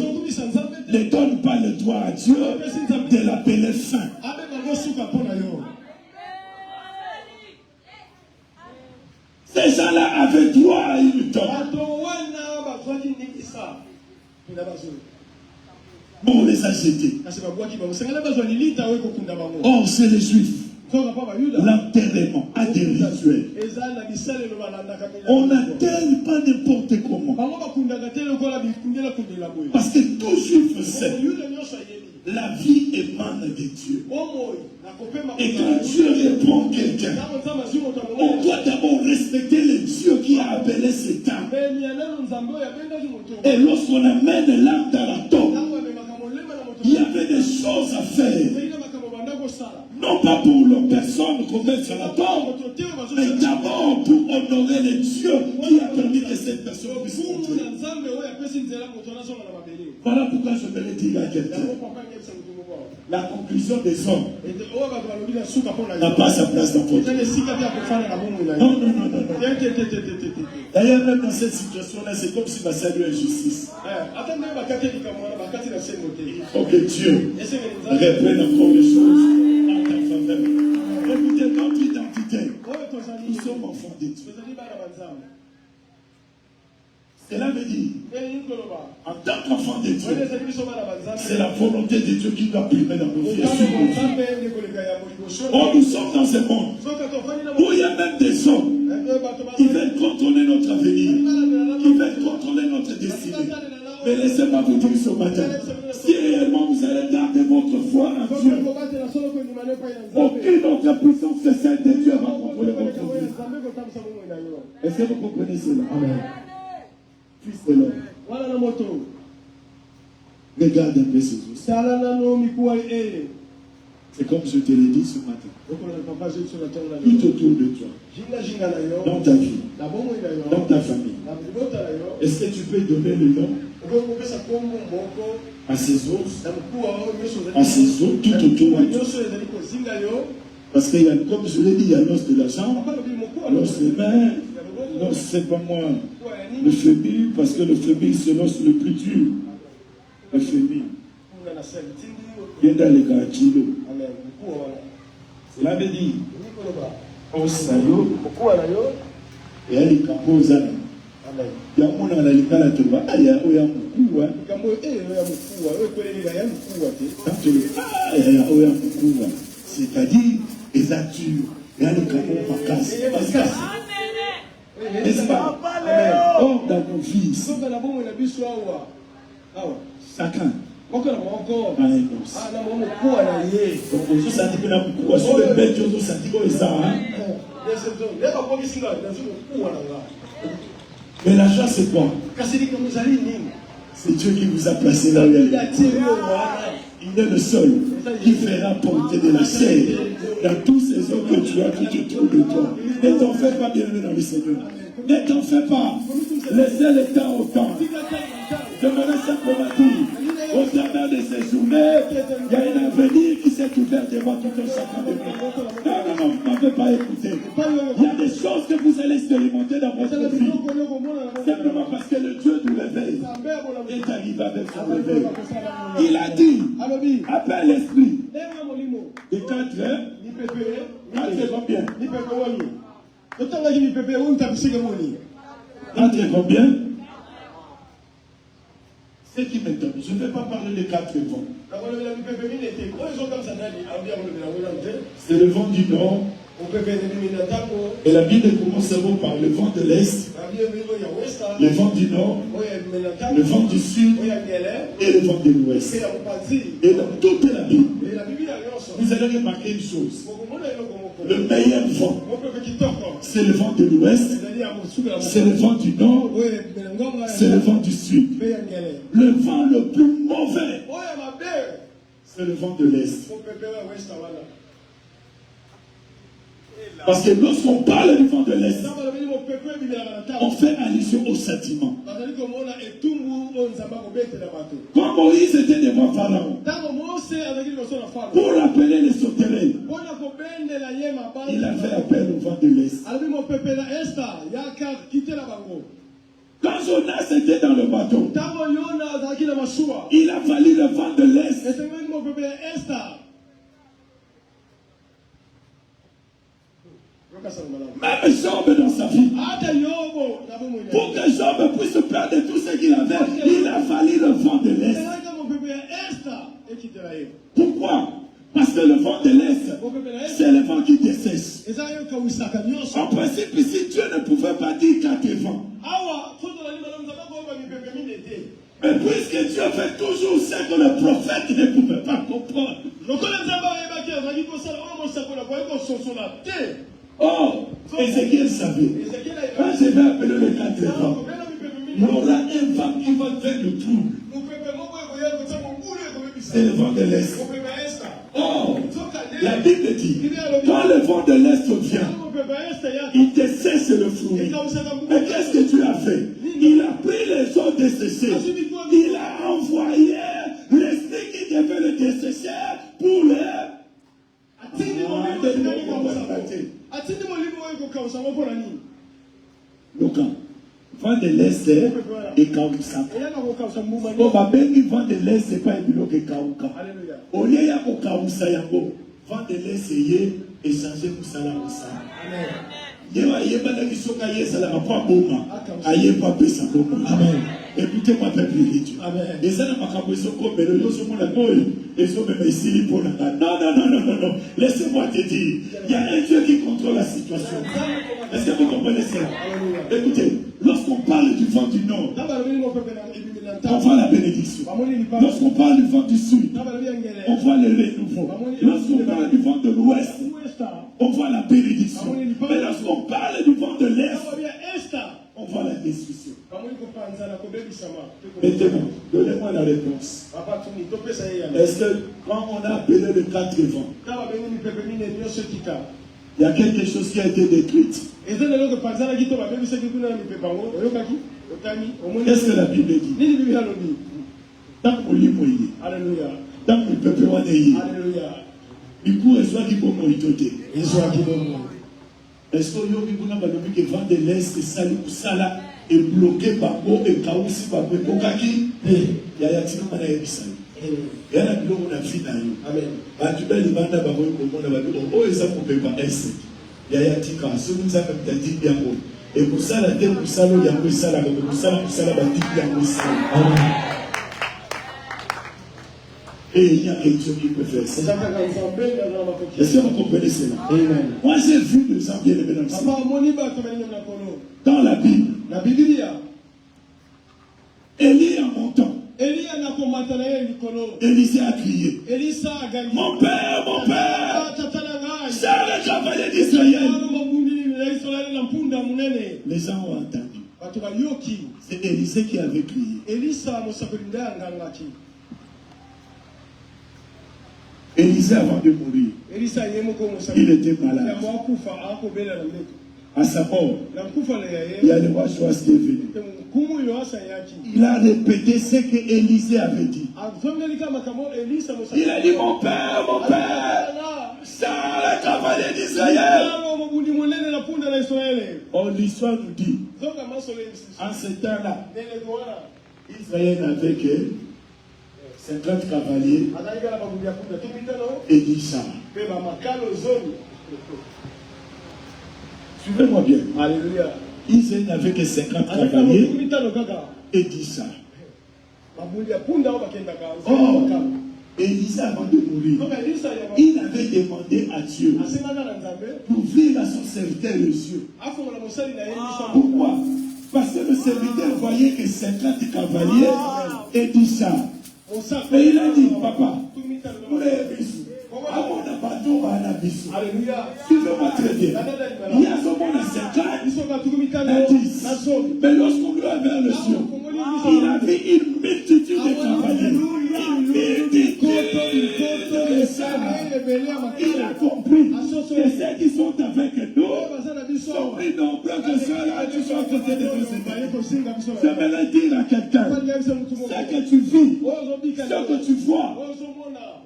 ne donne pas le droit à Dieu de l'appeler fin. Ces gens-là avaient droit à une tombe. On les a jetés. Or, c'est les Juifs. L'enterrement a des rituels. On n'enterre pas n'importe comment. Parce que tout Juif sait, la vie émane de Dieu. Et quand Dieu répond quelqu'un, on doit d'abord respecter le Dieu qui a appelé cet âme. Et lorsqu'on amène l'âme dans la tombe, choses à faire. Non pas pour leur personne qu'on mette sur la table, mais d'abord pour honorer les dieux qui a permis que cette personne puisse monter. Voilà pourquoi je me l'ai dit à quelqu'un. La conclusion des hommes n'a pas sa place dans votre vie. Non. D'ailleurs, même dans cette situation-là, c'est comme si ma salut est justice. Il faut que Dieu reprenne encore les choses en ta faveur. Écoutez, notre identité, nous sommes enfants de Dieu. Cela veut dire, en tant qu'enfant de Dieu, c'est la volonté de Dieu qui doit primer dans nos vies. Oh, nous sommes dans ce monde où il y a même des hommes qui veulent contrôler notre avenir, qui veulent contrôler notre destinée. Mais laissez-moi vous dire ce matin, si réellement vous allez garder votre foi en Dieu, aucune autre puissance que celle de Dieu va contrôler votre vie. Est-ce que vous comprenez cela? Amen. Fils de l'homme. Regarde un peu ces os. C'est comme je te l'ai dit ce matin. Tout autour de toi, dans ta vie, dans ta famille. Est-ce que tu peux donner le nom à ces os, à ces os tout autour de toi? Parce qu'il y a, comme je l'ai dit, il y a l'os de la jambe, l'os des mains, l'os, c'est pas moi, le fémur, parce que le fémur c'est l'os le plus dur. Le fémur. Bien dans les cartilages. Cela veut dire, os na yo, et elle est composée. Il y a un monde dans la licala qui va, il y a un moukoua. C'est-à-dire, les atures, il y a le capot vacances. N'est-ce pas? Or, dans nos vies, chacun a un os. Donc, ça dit que la moukoua, sur le bête, ça dit que ça. Mais la chance, c'est quoi? C'est Dieu qui vous a placé là où il est. Il est le seul qui fera porter de la chair dans tous ces hommes que tu as tout autour de toi. Ne t'en fais pas, bien-aimé dans le Seigneur. Ne t'en fais pas. Laissez le temps au temps. Demandez simplement tout. Au travers de ces journées, il y a un avenir qui s'est ouvert devant tout un chacun de nous. Non, vous ne m'avez pas écouté. Il y a des choses que vous allez expérimenter dans votre vie. Simplement parce que le Dieu du réveil est arrivé avec son réveil. Il a dit, appelle l'esprit. De 4 heures, 4 combien? 4 combien? Ce qui m'étonne, je ne vais pas parler des 4 vents. C'est le vent du nord. Et la Bible commence par le vent de l'est, le vent du nord, le vent du sud et le vent de l'ouest. Et dans toute la Bible, vous allez remarquer une chose. Le meilleur vent, c'est le vent de l'ouest, c'est le vent du nord, c'est le vent du sud. Le vent le plus mauvais, c'est le vent de l'est. Parce que lorsqu'on parle du vent de l'Est, on fait allusion au sentiment. Quand Moïse était devant Pharaon, pour appeler les sauterelles, il a fait appel au vent de l'Est. Quand Jonas était dans le bateau, il a fallu le vent de l'Est. Même Job dans sa vie, pour que Job puisse perdre tout ce qu'il avait, il a fallu le vent de l'Est. Pourquoi? Parce que le vent de l'Est, c'est le vent qui dessèche. En principe, si Dieu ne pouvait pas dire 4 vents, mais puisque Dieu fait toujours ce que le prophète ne pouvait pas comprendre. Oh, Ézéchiel savait. Quand je vais appeler le 4 vents, il y aura un vent qui va faire le trou. C'est le vent de l'Est. Or, la Bible dit, quand le vent de l'Est vient, il dessèche le fruit. Mais qu'est-ce que tu as fait? Il a pris les eaux desséchées. Il a envoyé l'esprit qui devait le dessécher pour le... Donc, vent de l'Est et Kausa. Bon, ma belle, vent de l'Est, c'est pas un bilot que Kauka. Au lieu de Kausa, vent de l'Est et changer pour ça. Amen. Écoutez-moi, peuple de Dieu. Et ça n'a pas comme non. Laissez-moi te dire, il y a un Dieu qui contrôle la situation. Est-ce que vous comprenez ça? Écoutez, lorsqu'on parle du vent du nord, on voit la bénédiction. Lorsqu'on parle du vent du sud, on voit le renouveau. Lorsqu'on parle du vent de l'ouest, on voit la bénédiction. Mais lorsqu'on parle du vent de l'est, on voit la destruction. Maintenant, donnez-moi la réponse. Est-ce que quand on a appelé le 4 vents, il y a quelque chose qui a été détruit? Qu'est-ce que la Bible dit? Tant qu'on lit Moïse, tant qu'on peut pas y. Du coup, est-ce qu'il faut m'oïtoter? Est-ce qu'il y a que vent de l'Est et Sala est bloqué par eau et Kaousi par Kokaki? Il y a Tino Manaïbisa. Il y a un billet où on a fini. Amen. Tu peux aller voir d'abord comment on a dit, oh, et ça ne peut pas être. Il y a Tika, ce que nous avons dit bien. Et pour ça, la terre, pour ça, il y a un salaire, pour ça, la dit bien. Et il y a quelque chose qui peut faire ça. Est-ce que vous comprenez cela? Moi, j'ai vu des gens bien aimés dans le ciel. Dans la Bible, Élie en montant, Élisée a crié, mon père, c'est le cavalier d'Israël. Les gens ont entendu. C'est Élisée qui avait crié. Élisée, avant de mourir, il était malade. À sa mort, il y a le roi Joas qui est venu. Il a répété ce que Élisée avait dit. Il a dit, mon père, c'est le cavalier d'Israël. Or, l'histoire nous dit, en ce temps-là, Israël n'avait que 50 cavaliers et 10 chars. Suivez-moi bien. Alléluia. Israël n'avait que 50 cavaliers et 10 chars. Or, Élisée, avant de mourir, il avait demandé à Dieu d'ouvrir à son serviteur les yeux. Pourquoi? Parce que le serviteur voyait que 50 cavaliers et 10 chars. Mais il a dit, papa, vous l'avez vu. Suivez-moi très bien. Il y a seulement 50 et 10. Mais lorsqu'on lui a vers le ciel, il a vu une multitude de cavaliers. Il a compris que ceux qui sont avec nous sont plus nombreux que ceux-là qui sont à côté de nous. Je vais le dire à quelqu'un. Ce que tu vis, ce que tu vois,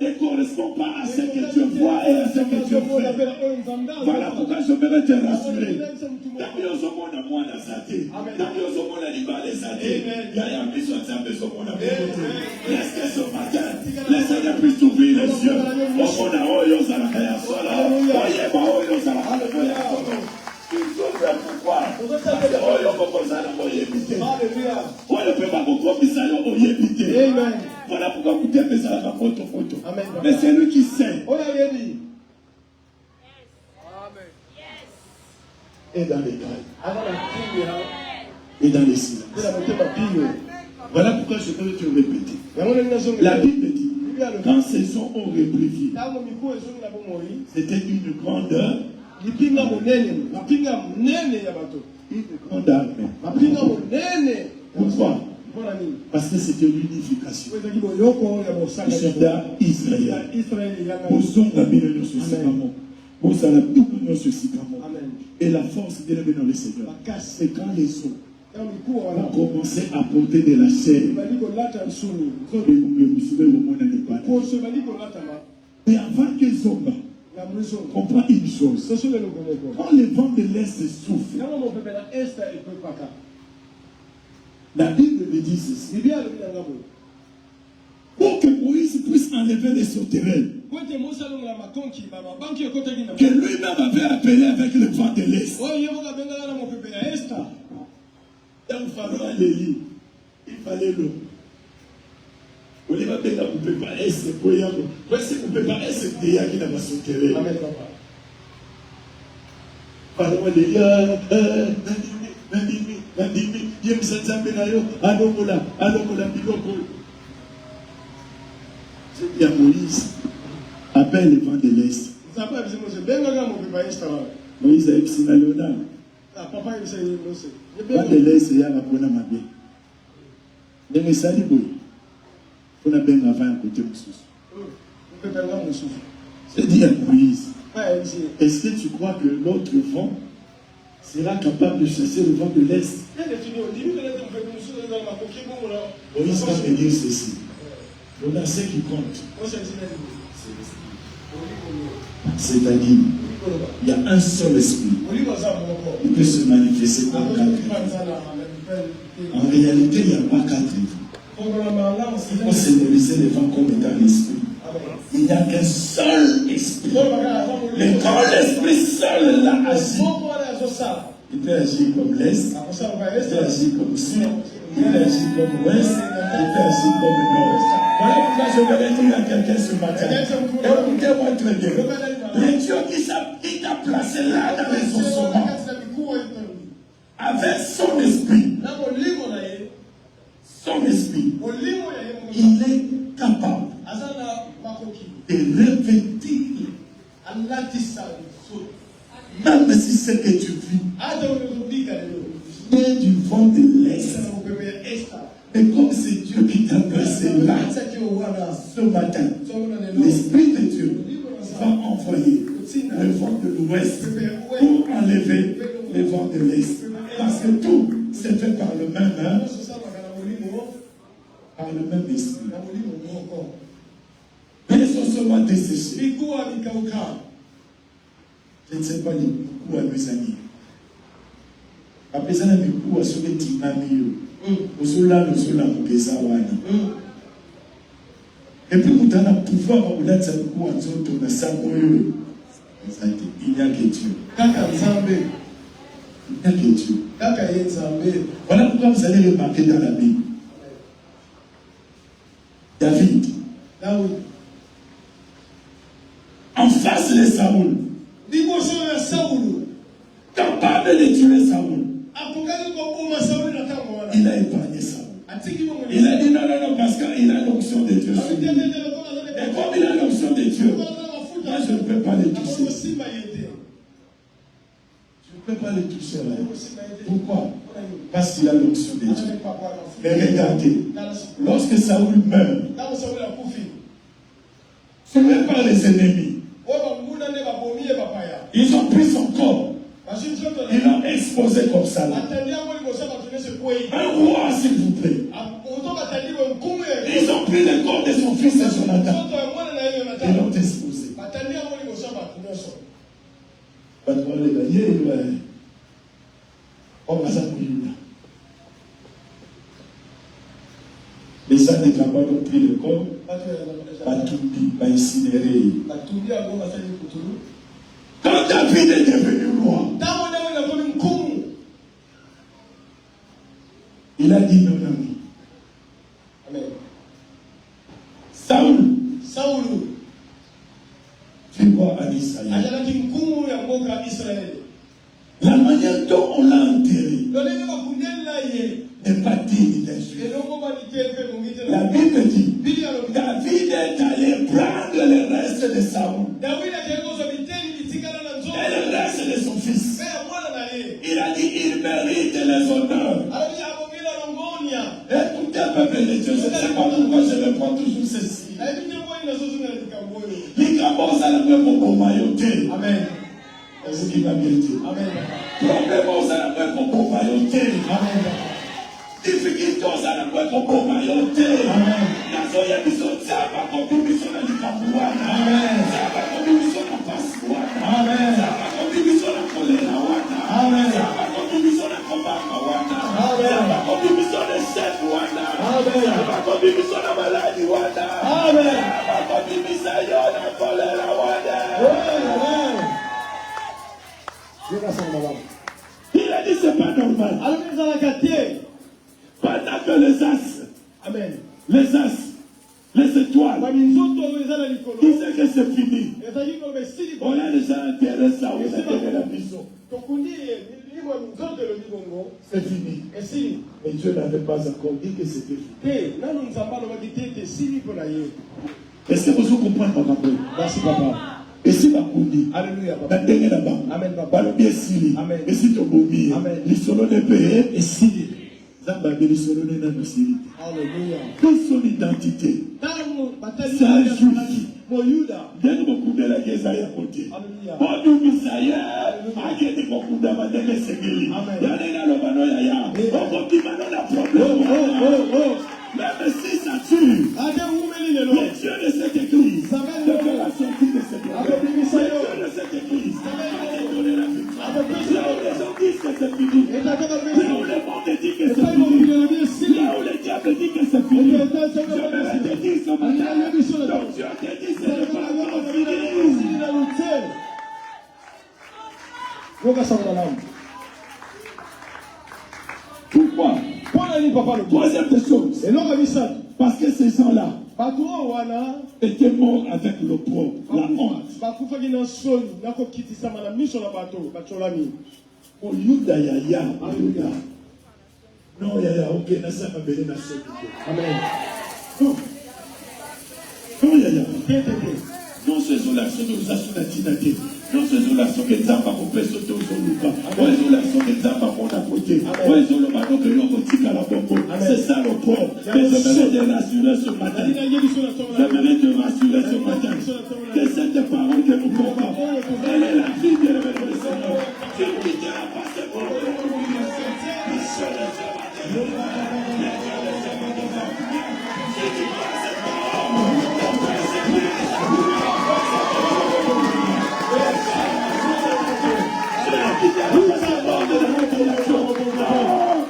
ne correspond pas à ce que tu vois et à ce que tu fais. Voilà pourquoi je vais te rassurer. Est-ce que ce matin, le Seigneur puisse ouvrir les yeux? Voilà pourquoi vous devez faire la photo. Mais c'est lui qui sait. Et dans les tailles. Et dans les silences. Voilà pourquoi je veux te répéter. La Bible dit, quand ces hommes ont repris, c'était une grande armée. Pourquoi? Parce que c'était l'unification. C'était Israël. Et la force de dans le Seigneur. C'est quand les eaux ont commencé à porter de la chair. Mais avant qu'ils ont comprends une chose. Quand le vent de l'Est souffle, la Bible me dit ceci. Pour que Moïse puisse enlever les sauterelles, que lui-même avait appelé avec le vent de l'Est. Dans Pharaon Léli, il fallait l'eau. On ne va pas préparer ce poème. Voici qu'on préparer ce théâtre qui n'a pas sauterelles. Pharaon Léli, il y a Moïse, appelle le vent de l'Est. Moïse a eu Sinalona. Le vent de l'Est, il y a la bonne amabie. Mais il s'est dit, on a bien avant un côté c'est dit à Moïse, est-ce que tu crois que l'autre vent sera capable de chasser le vent de l'Est? Moïse va me dire ceci. On a ce qui compte. C'est-à-dire, il y a un seul esprit qui peut se manifester par quatre. En réalité, il n'y a pas quatre. Il faut symboliser les vents comme étant l'esprit. Il n'y a qu'un seul esprit. Mais quand l'esprit seul l'a agi, il peut agir comme l'Est, il peut agir comme Sud, il peut agir comme Ouest, il peut agir comme Nord. Voilà pourquoi je voudrais dire à quelqu'un ce matin. Écoutez-moi très bien. Le Dieu qui t'a placé là dans les ossements, avec son esprit, il est capable de revêtir, même si ce que tu vis vient du vent de l'Est. Et comme c'est Dieu qui t'a placé là, ce matin, l'Esprit de Dieu va envoyer le vent de l'Ouest pour enlever le vent de l'Est. Parce que tout c'est fait par le même esprit. Mais ils sont seulement desséchés. Je ne sais pas les coups à mes amis. Après ça, les coups à ceux qui m'ont mis. Et puis vous avez le pouvoir de vous dire il n'y a que Dieu. Il n'y a que Dieu. Voilà pourquoi vous allez remarquer dans la Bible. David, en face de Saoul, capable de tuer Saoul, il a épargné Saoul. Il a dit non, parce qu'il a l'onction de Dieu sur lui. Et comme il a l'onction de Dieu, moi je ne peux pas le toucher. Je ne peux pas le toucher là. Pourquoi? Parce qu'il a l'onction de Dieu. Mais regardez, lorsque Saoul meurt, tué par les ennemis, ils ont pris son corps. Ils l'ont exposé comme ça. Un roi, s'il vous plaît. Ils ont pris le corps de son fils Jonathan. Ils l'ont exposé. Les ânes de Kabbalah ont pris le corps, pas incinéré. Quand David est devenu roi, il a dit non. Amen. Saoul, tu vois en Israël. La manière dont on l'a enterré n'est pas digne d'un juif. La Bible dit David est allé prendre le reste de Saoul et le reste de son fils. Il a dit il mérite les honneurs. Écoutez peuple de Dieu, je ne sais pas pourquoi je me prends toujours ceci. Les cabos à la même pour mailloter. Amen. Est-ce qu'il va bien dire? Amen. Problème aux à la même pour mailloter. Amen. Difficulté aux à la même pour mailloter. Amen. Nazoya biso tsaba kombiso na likabuana. Amen. Tsaba kombiso na paswana. Amen. Tsaba kombiso na kolera wana. Amen. Tsaba kombiso na kombaka wana. Amen. Tsaba kombiso na chef wana. Amen. Tsaba kombiso na maladi wana. Amen. Tsaba kombiso na kolera wana. Amen. Il a dit c'est pas normal. Alors nous allons gâter. Pendant que les as, amen, les as, les étoiles, ils disent que c'est fini. On a déjà intérêt ça où c'est de la maison. C'est fini. Et Dieu n'avait pas encore dit que c'était fini. Est-ce que vous comprenez mon rappel? Merci papa. Et si la Koudi, alléluia, amen, papa, le bien Sili, amen, et si tu boumi, amen, les solos de paix, et Sili, Zambabé, les solos de Nanosili, alléluia, quelle son identité, c'est un juif, dès beaucoup de la Gézaïa côté, bon, nous, Misaïa, à qui est beaucoup d'Amadé, Segeli, Yanena, le Bano Yaya, on dit maintenant la problème. Même si ça tue, les dieux de cette église, de faire la sortie de cette église, les dieux de cette église, de donner la victoire. Là où les gens disent que c'est fini, là où le monde dit que c'est fini, là où le diable dit que c'est fini, je vais te dire ce matin, donc Dieu te dit c'est le pas encore fini. Pourquoi? Troisième des choses. Parce que ces gens-là étaient morts avec l'opprobre, la honte. Au Yuda Yaya, non, Yaya, ok, Nasa Mabele Naso. Amen. Non. Non, Yaya. Non, ce sont l'action de nous assurer. Non, ce sont l'action que nous avons coupé sur tout le monde. Non, ce sont l'action que nous avons côté. Non, ce sont le bateau que nous avons tiré à la bombe. C'est ça le port. Mais j'aimerais te rassurer ce matin. J'aimerais te rassurer ce matin. Que cette parole que nous portons, elle est la vie de le Seigneur. Tu ne quitteras pas ce monde.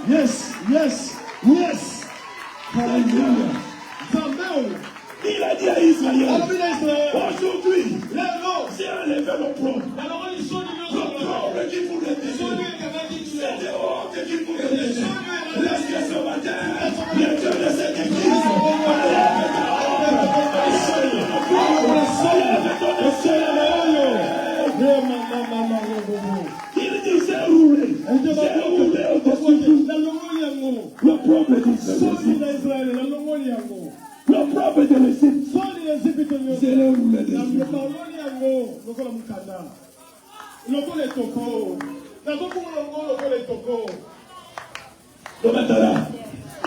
Yes, yes, yes. Hallelujah. Il a dit à Israël, aujourd'hui, j'ai enlevé l'opprobre. L'opprobre qui vous détruit. C'est dehors qui vous détruit. Laisse ce matin, les dieux de cette église, enlève il dit, j'ai roulé au-dessus. L'opprobre d'Israël. L'opprobre de l'Égypte. C'est là où les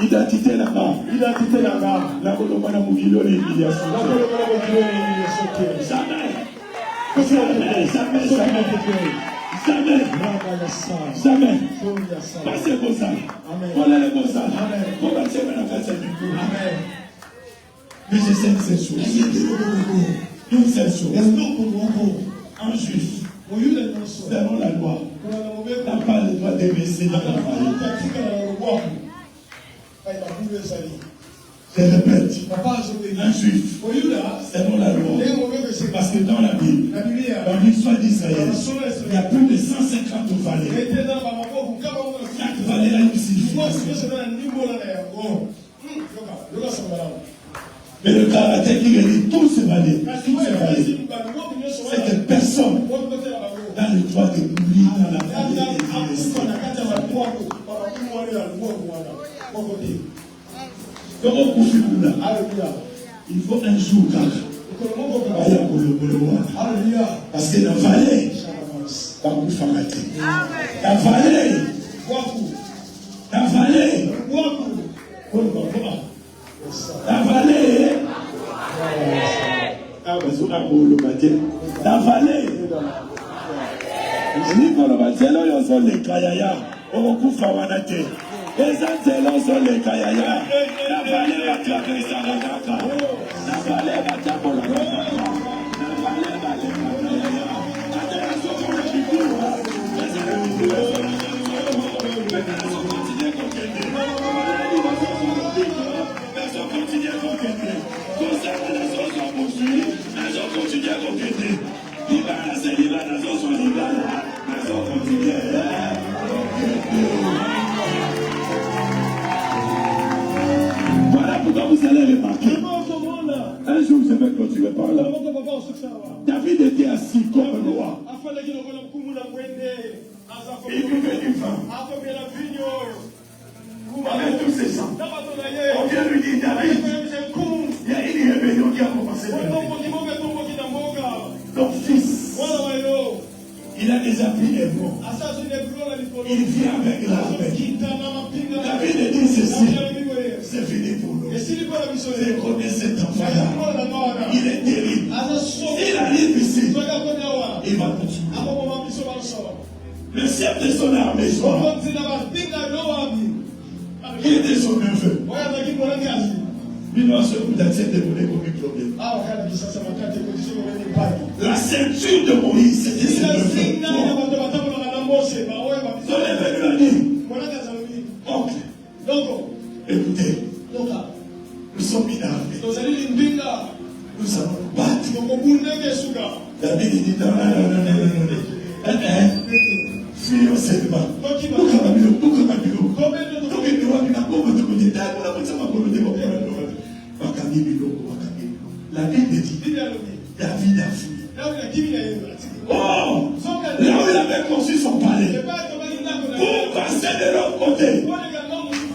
identité là-bas. Identité là-bas. La colomana mouvilo les humiliations. Jamais. Jamais. Passez vos âmes. Voilà les beaux âmes. Combattez la face du coup. Mais je sais que c'est chose. Une seule chose. Un juif, selon la loi, n'a pas le droit de baisser dans la famille. Je répète, un juif, selon la loi, parce que dans la Bible, dans l'histoire d'Israël, il y a plus de 150 vallées. Chaque vallée a une signification. Mais le caractère qui réunit tous ces vallées, c'est que personne n'a le droit de mourir dans la vallée et d'y rester. Il faut un jour parce que la vallée va vous faire rater. La vallée le bâtiment. La vallée. Nicolas Batielo, ils sont les Kayaya. Okufa Wanate. Les Antelos sont les Kayaya. La vallée va claquer sa radaka. La vallée va taper la radaka. La vallée va taper la Kayaya. Attention pour le Bikou. Les ennemis de continuer à conquérir. Les gens continuent à conquérir. Concernant les gens sont poursuivis. Les gens continuent à conquérir. Libana, c'est Libana, les gens sont Libana. Les gens continuent à Voilà pourquoi vous allez remarquer. Un jour, je vais continuer par là. David était assis comme roi. Il buvait du vin. Avec tous ces gens. On vient lui dire, David, il y a une rébellion qui a commencé dans le pays. Ton fils, il a déjà pris les mots. Il vient avec l'armée. David dit ceci. C'est fini pour nous. Je connais cet enfant-là. Il est terrible. S'il arrive ici, il va nous tuer. Le chef de son armée, il était son neveu. Il doit se d'accepter de voler comme un problème. La ceinture de Moïse, c'était ses neveux. Son neveu lui a dit, oncle, écoutez, nous sommes mis dans l'armée. Nous allons nous battre. David dit non. Fuis au Seigneur. La Bible dit, David a fui. Oh, là où il avait construit son palais, pour passer de l'autre côté,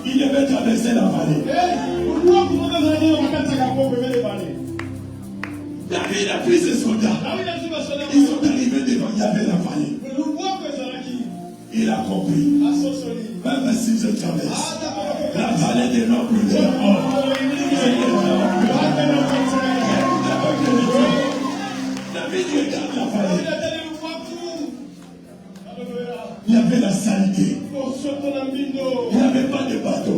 il devait traverser la vallée. David a pris ses soldats. Ils sont arrivés devant, il y avait la vallée. Il a compris. Même si je traverse la vallée des nobles de la mort, David regarde la vallée. Il y avait la saleté. Il n'y avait pas de bateau.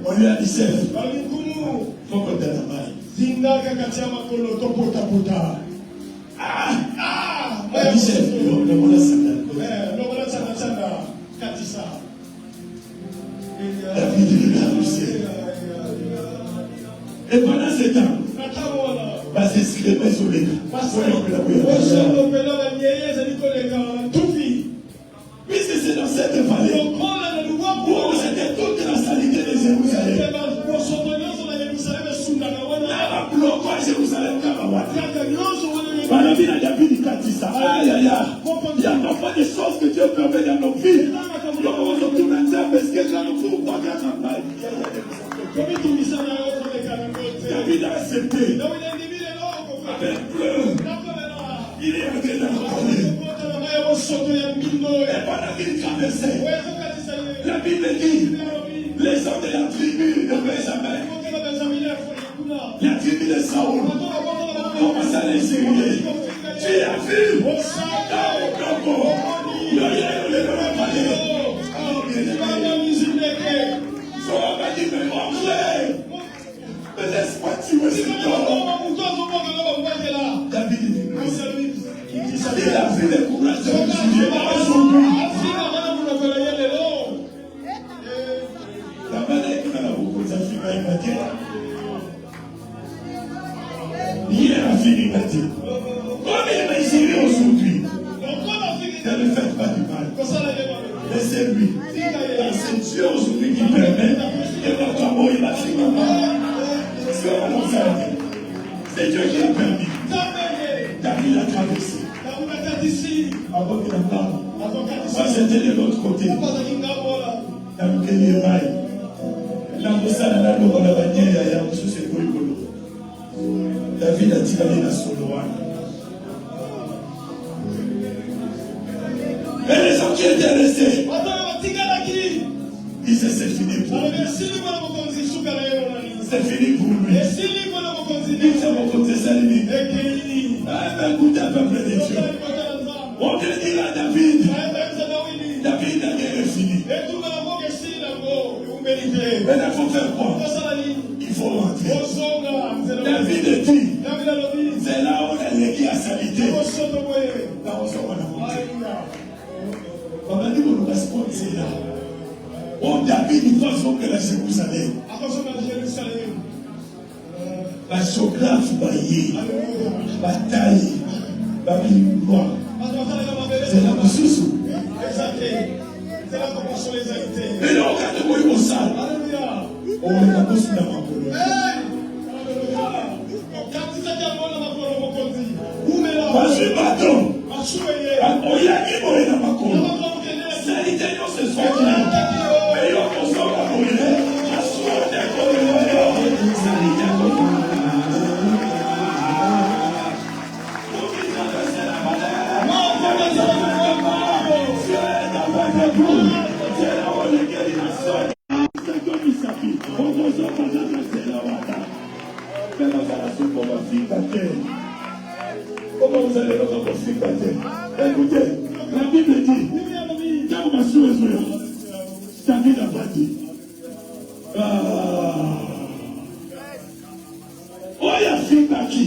On lui a dit, chef, il faut qu'on te la maille. Il dit, chef, le monde a sandal. David regarde le ciel. Et pendant ce temps, va s'exprimer sur les gars. Puisque c'est dans cette vallée où c'était toute la saleté de Jérusalem. Là-bas, bloquant Jérusalem, David a David Katissa. Aïe, aïe, aïe. Il n'y a pas de choses que Dieu permet dans nos vies. Donc, on se tourne à ça parce que là, nous ne pouvons pas gagner un mal. David a accepté. Avec pleurs. Il est entré dans la colère. Et pendant qu'il traversait, la Bible dit, les hommes de la tribu de Benjamin, la tribu de Saoul, commencent à les séduire. Tu as vu dans le campo, il y a eu le palais. Sois m'a dit, mais André, mais laisse-moi tuer cet homme. David dit, il a fait les courages de Dieu dans son but. La maladie qu'on a beaucoup d'Africains, il m'a dit, hier a fini, il m'a dit, comme il m'a géré aujourd'hui, ne le faites pas du mal. Laissez-lui. C'est Dieu aujourd'hui qui permet de notre amour, il m'a dit, c'est Dieu qui a permis. David a traversé. Avant qu'il en parle. Moi j'étais de l'autre côté. Dans le Kélimaï. Là, vous savez, là, nous avons la bannière, il y a un peu de Kolikolo. David a tiré la Soloane. Mais les gens qui étaient restés, ils disaient c'est fini pour lui. C'est fini pour lui. Il s'est rencontré Salimi. Écoutez, peuple de Dieu. On vient dire à David. David, la guerre est finie. Mais il faut faire quoi? Il faut rentrer. David est dit. C'est là où on a l'équipe à s'habiter. Là où on a monté. On a dit qu'on nous responsable, c'est là. Oh, David, il faut que la Jérusalem. La géographe, bataille, c'est la ressource. Mais là, on regarde moi, il faut ça. On est là pour se faire moi, je suis bâton. On y a qui mourir dans ma cour. C'est l'Italien, c'est ce qu'on a. Mais il y a qu'on s'en va mourir. Je suis un décor de l'Italien. C'est l'Italien. Comment vous allez dans votre célibataire? Écoutez, la Bible dit, quand on m'a souhaité, David a pas dit. Oh, il y a fait qui?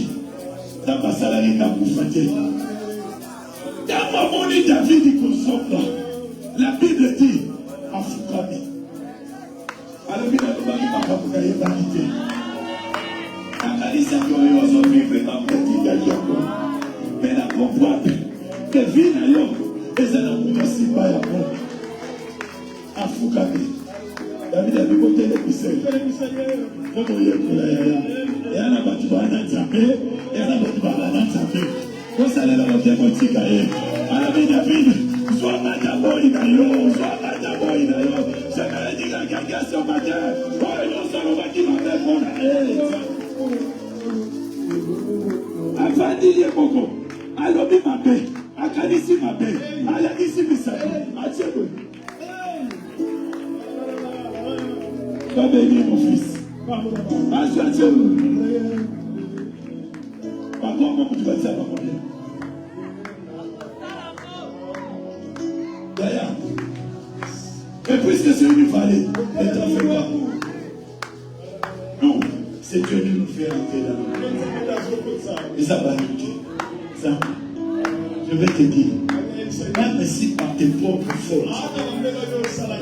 Dans ma salarié, dans mon fatigué. Dans ma monnaie, David, il consomme. La Bible dit, en Foukami. Alors, il a demandé ma femme pour gagner vanité. Analyse à toi, il va s'en vivre dans petit gagnon. Mais la comprendre que vie n'a pas et ça n'a pas si pas à moi. À Foukami. David a dit côté les piscines. Quand on y est pour la yaya. Et on a battu par un antiapé. Et on a battu par un antiapé. Quand ça allait dans le démotique à elle. On a dit David, soit madame Inayo, soit madame Inayo. Je me dis la gagation matin. Oh, non, ça va qui m'a fait pour la haine. Avant d'y beaucoup. Alors, il m'a paix. Akanisi m'a paix. Alanisi Missabi. Atieko. Sois béni, mon fils. Atieko. Par contre, comment tu vas dire à ma combien? D'ailleurs. Et puisque c'est une vallée, et t'en fais pas. Non, c'est Dieu qui nous fait entrer là. Et ça va nous. Ça, je vais te dire, même si par tes propres forces,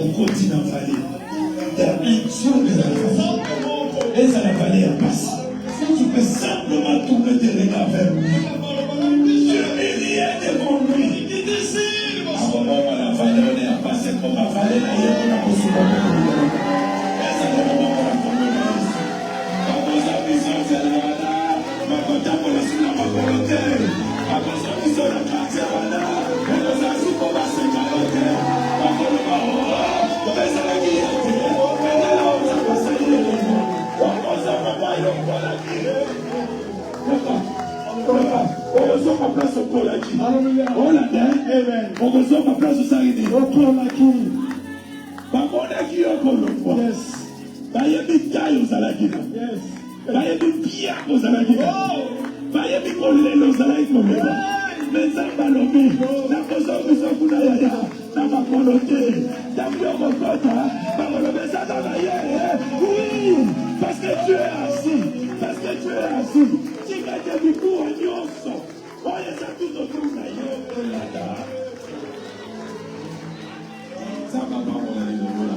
on continue à valer. Il y a un Dieu de la vallée. Et ça la vallée à passer. Tu peux simplement tourner tes regards vers lui. Je n'ai rien devant lui. À un moment où la vallée, on est à passer comme la vallée, là, il y a un peu de et c'est le moment où on a tourné dans le sud. Quand on a besoin de la vallée, ma côté pour la sous la volonté. A cosa mi sono cazzata, e cosa si può passare a te? Ma come va? Dove sarà chi è te? E da cosa passa io? Cosa va mai non può la dire? On reçoit ma place au Kolaki. On l'a dit. On reçoit ma place au Saridi. Au Kolaki. Bamonaki au Kolombo. Yes. Bayebi Kayo Zalagina. Yes. Bayebi Piako Zalagina. Bayebi Kolelo Zalagina. Mais ça va l'obé. La cosa que ça vous n'a pas. Ça va coloter. Ça va coloter. Ça va lever ça dans la gueule. Oui. Parce que tu es assis. Parce que tu es assis. Tu mets du coup en yonso. Voyez ça tout autour de la gueule. Ça va pas mon ami de moi là.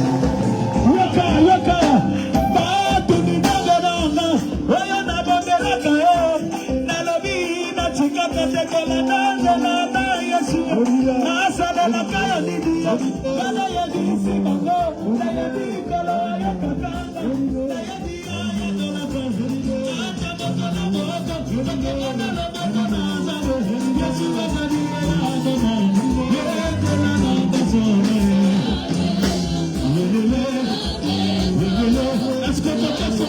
Waka, waka, ba to the Est-ce que tu as ce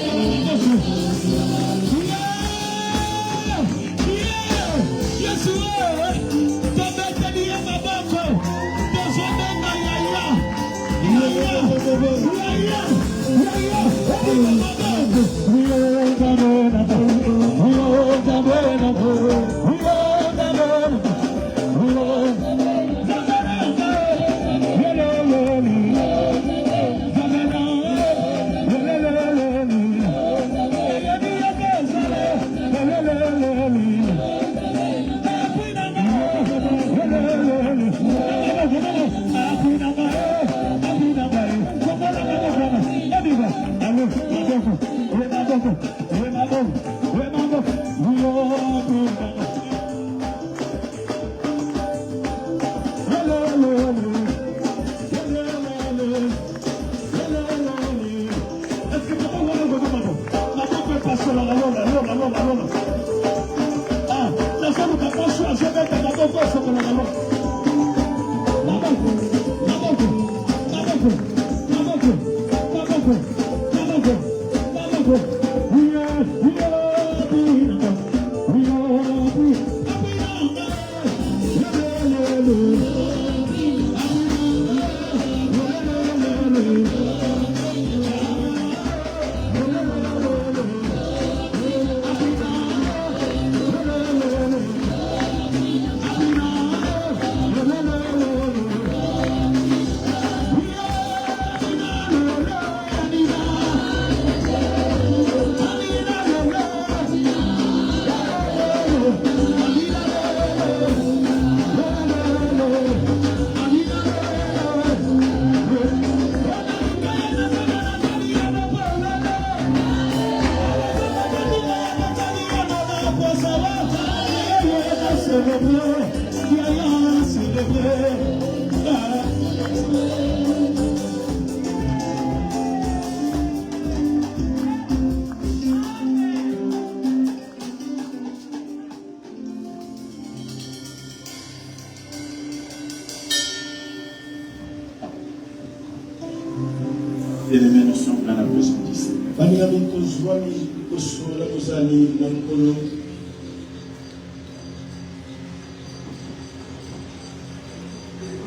Et les mains sont pleines à la présence du Seigneur.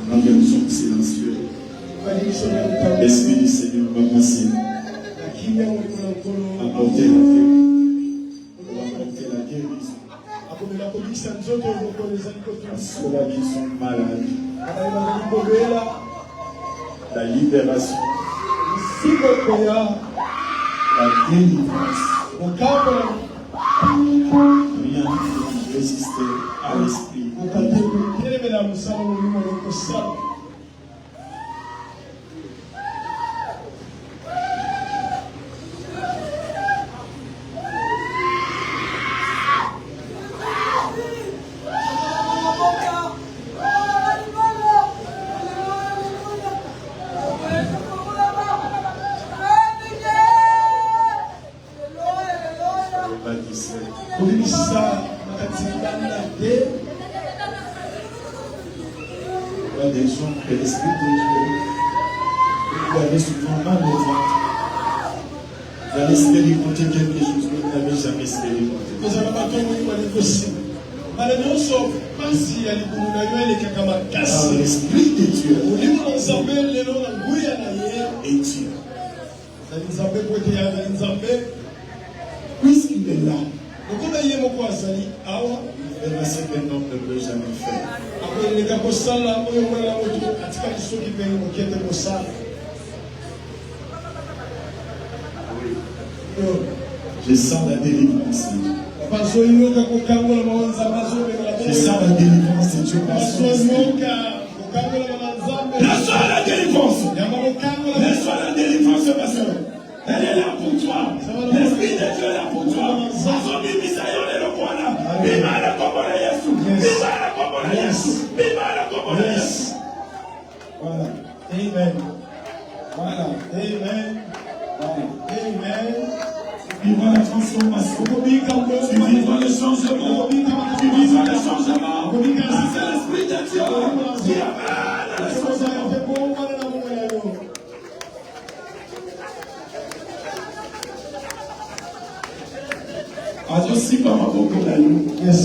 Pendant que nous sommes silencieux, l'Esprit du Seigneur va passer apporter la guérison à ceux-là qui sont malades, la libération, la délivrance. Rien ne peut résister à l'Esprit. Des gens que l'Esprit de Dieu, vous avez souvent mal au ventre. Vous allez expérimenter quelque chose que vous n'avez jamais expérimenté. L'Esprit de Dieu est Dieu. Puisqu'il est là, il fera ce qu'un homme ne peut jamais faire. Je sens la délivrance. Je sens la délivrance de Dieu. Reçois la délivrance. Reçois la délivrance, ma soeur. Elle est là pour toi. L'Esprit de Dieu est là pour toi. Voilà. Amen. Voilà. Amen. Amen. Vivre la transformation. Tu vivras le changement. Tu vivras le changement. C'est l'Esprit de Dieu qui amène la transformation. azosimba maboko na yo. Yes.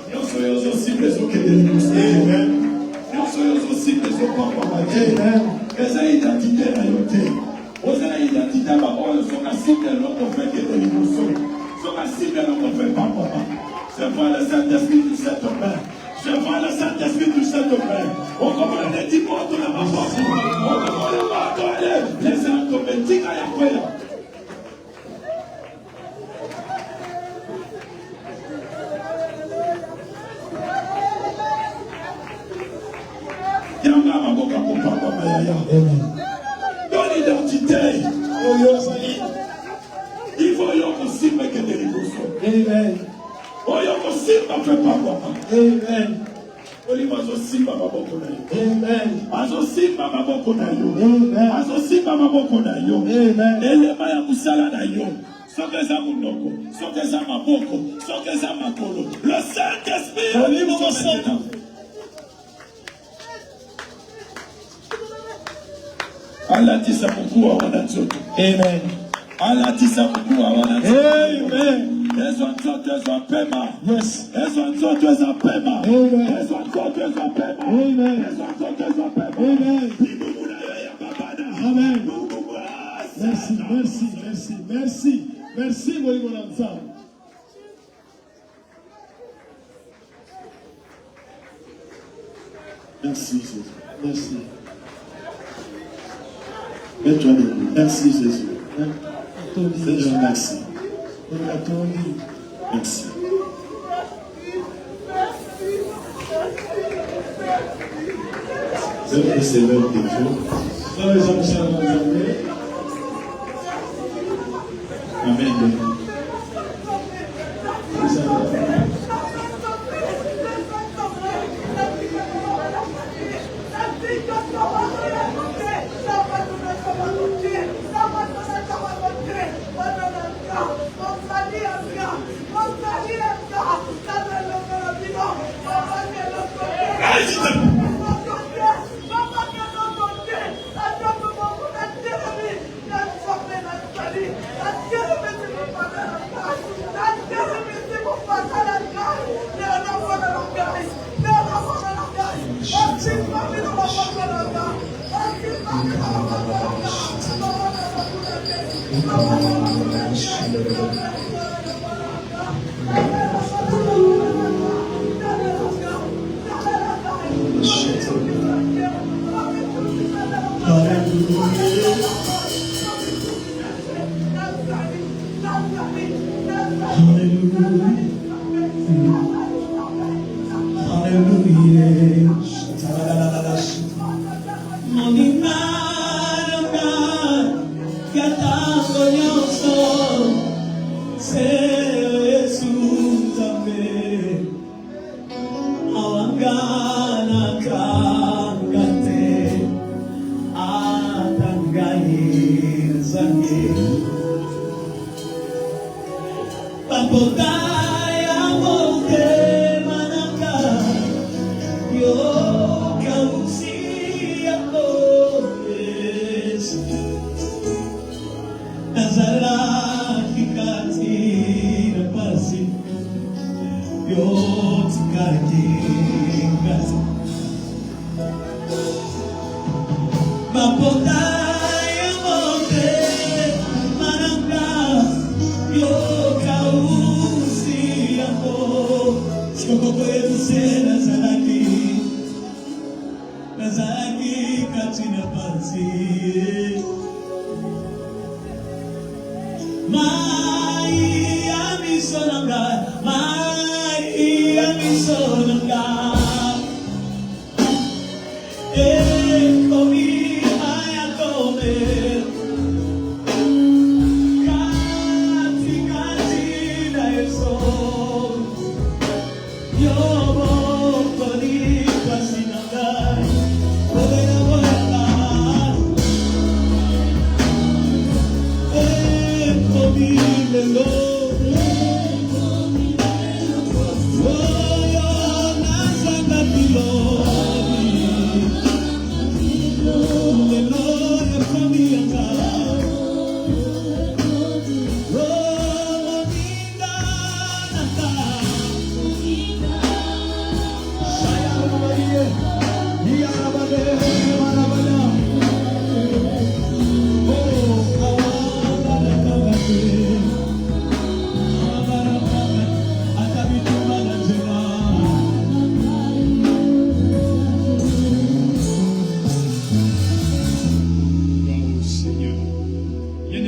Nyonso oyo ozosimba ezokende liboso. Amen. Nyonso oyo ozosimba ezopambama te. Eza identité na yo te. Ozala identité ya baoyo soki asimba eloko okende liboso. Soki asimba eloko ofe pambama. Je vois le Saint-Esprit du Saint-Omer. Je vois le Saint-Esprit du Saint-Omer. On commande les dimanches de la mort. On commande les autométiques à la foi. Dans l'identité, il faut aussi mettre des émotions. Amen. Amen. Azosimba maboko na yo. Amen. Azosimba maboko na yo. Amen. Azosimba maboko na yo. Amen. Elema ya musala na yo. Soki eza munoko, soki eza maboko, soki eza makolo. Le Saint-Esprit. Alatisa Mungu awana nzoto. Amen. Alatisa Mungu awana nzoto. Amen. Ezo nzoto ezo pema. Yes. Ezo nzoto ezo pema. Amen. Ezo nzoto ezo pema. Amen. Ezo nzoto ezo pema. Amen. Amen. Merci, merci, merci, merci. Merci, mon enfant. Merci, Jésus. Merci. Mets-toi debout. Merci, Jésus. Seigneur, merci. Merci. C'est Seigneur de Dieu. Amen.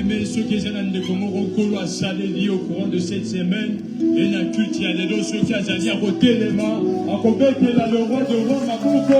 bien-aimés, ceux qui sont dans le Komoro à Saleli au courant de cette semaine, et dans le culte, il y a des deux, ceux qui ont allé à côté les mains, à côté de la roi de Rome, à Koko,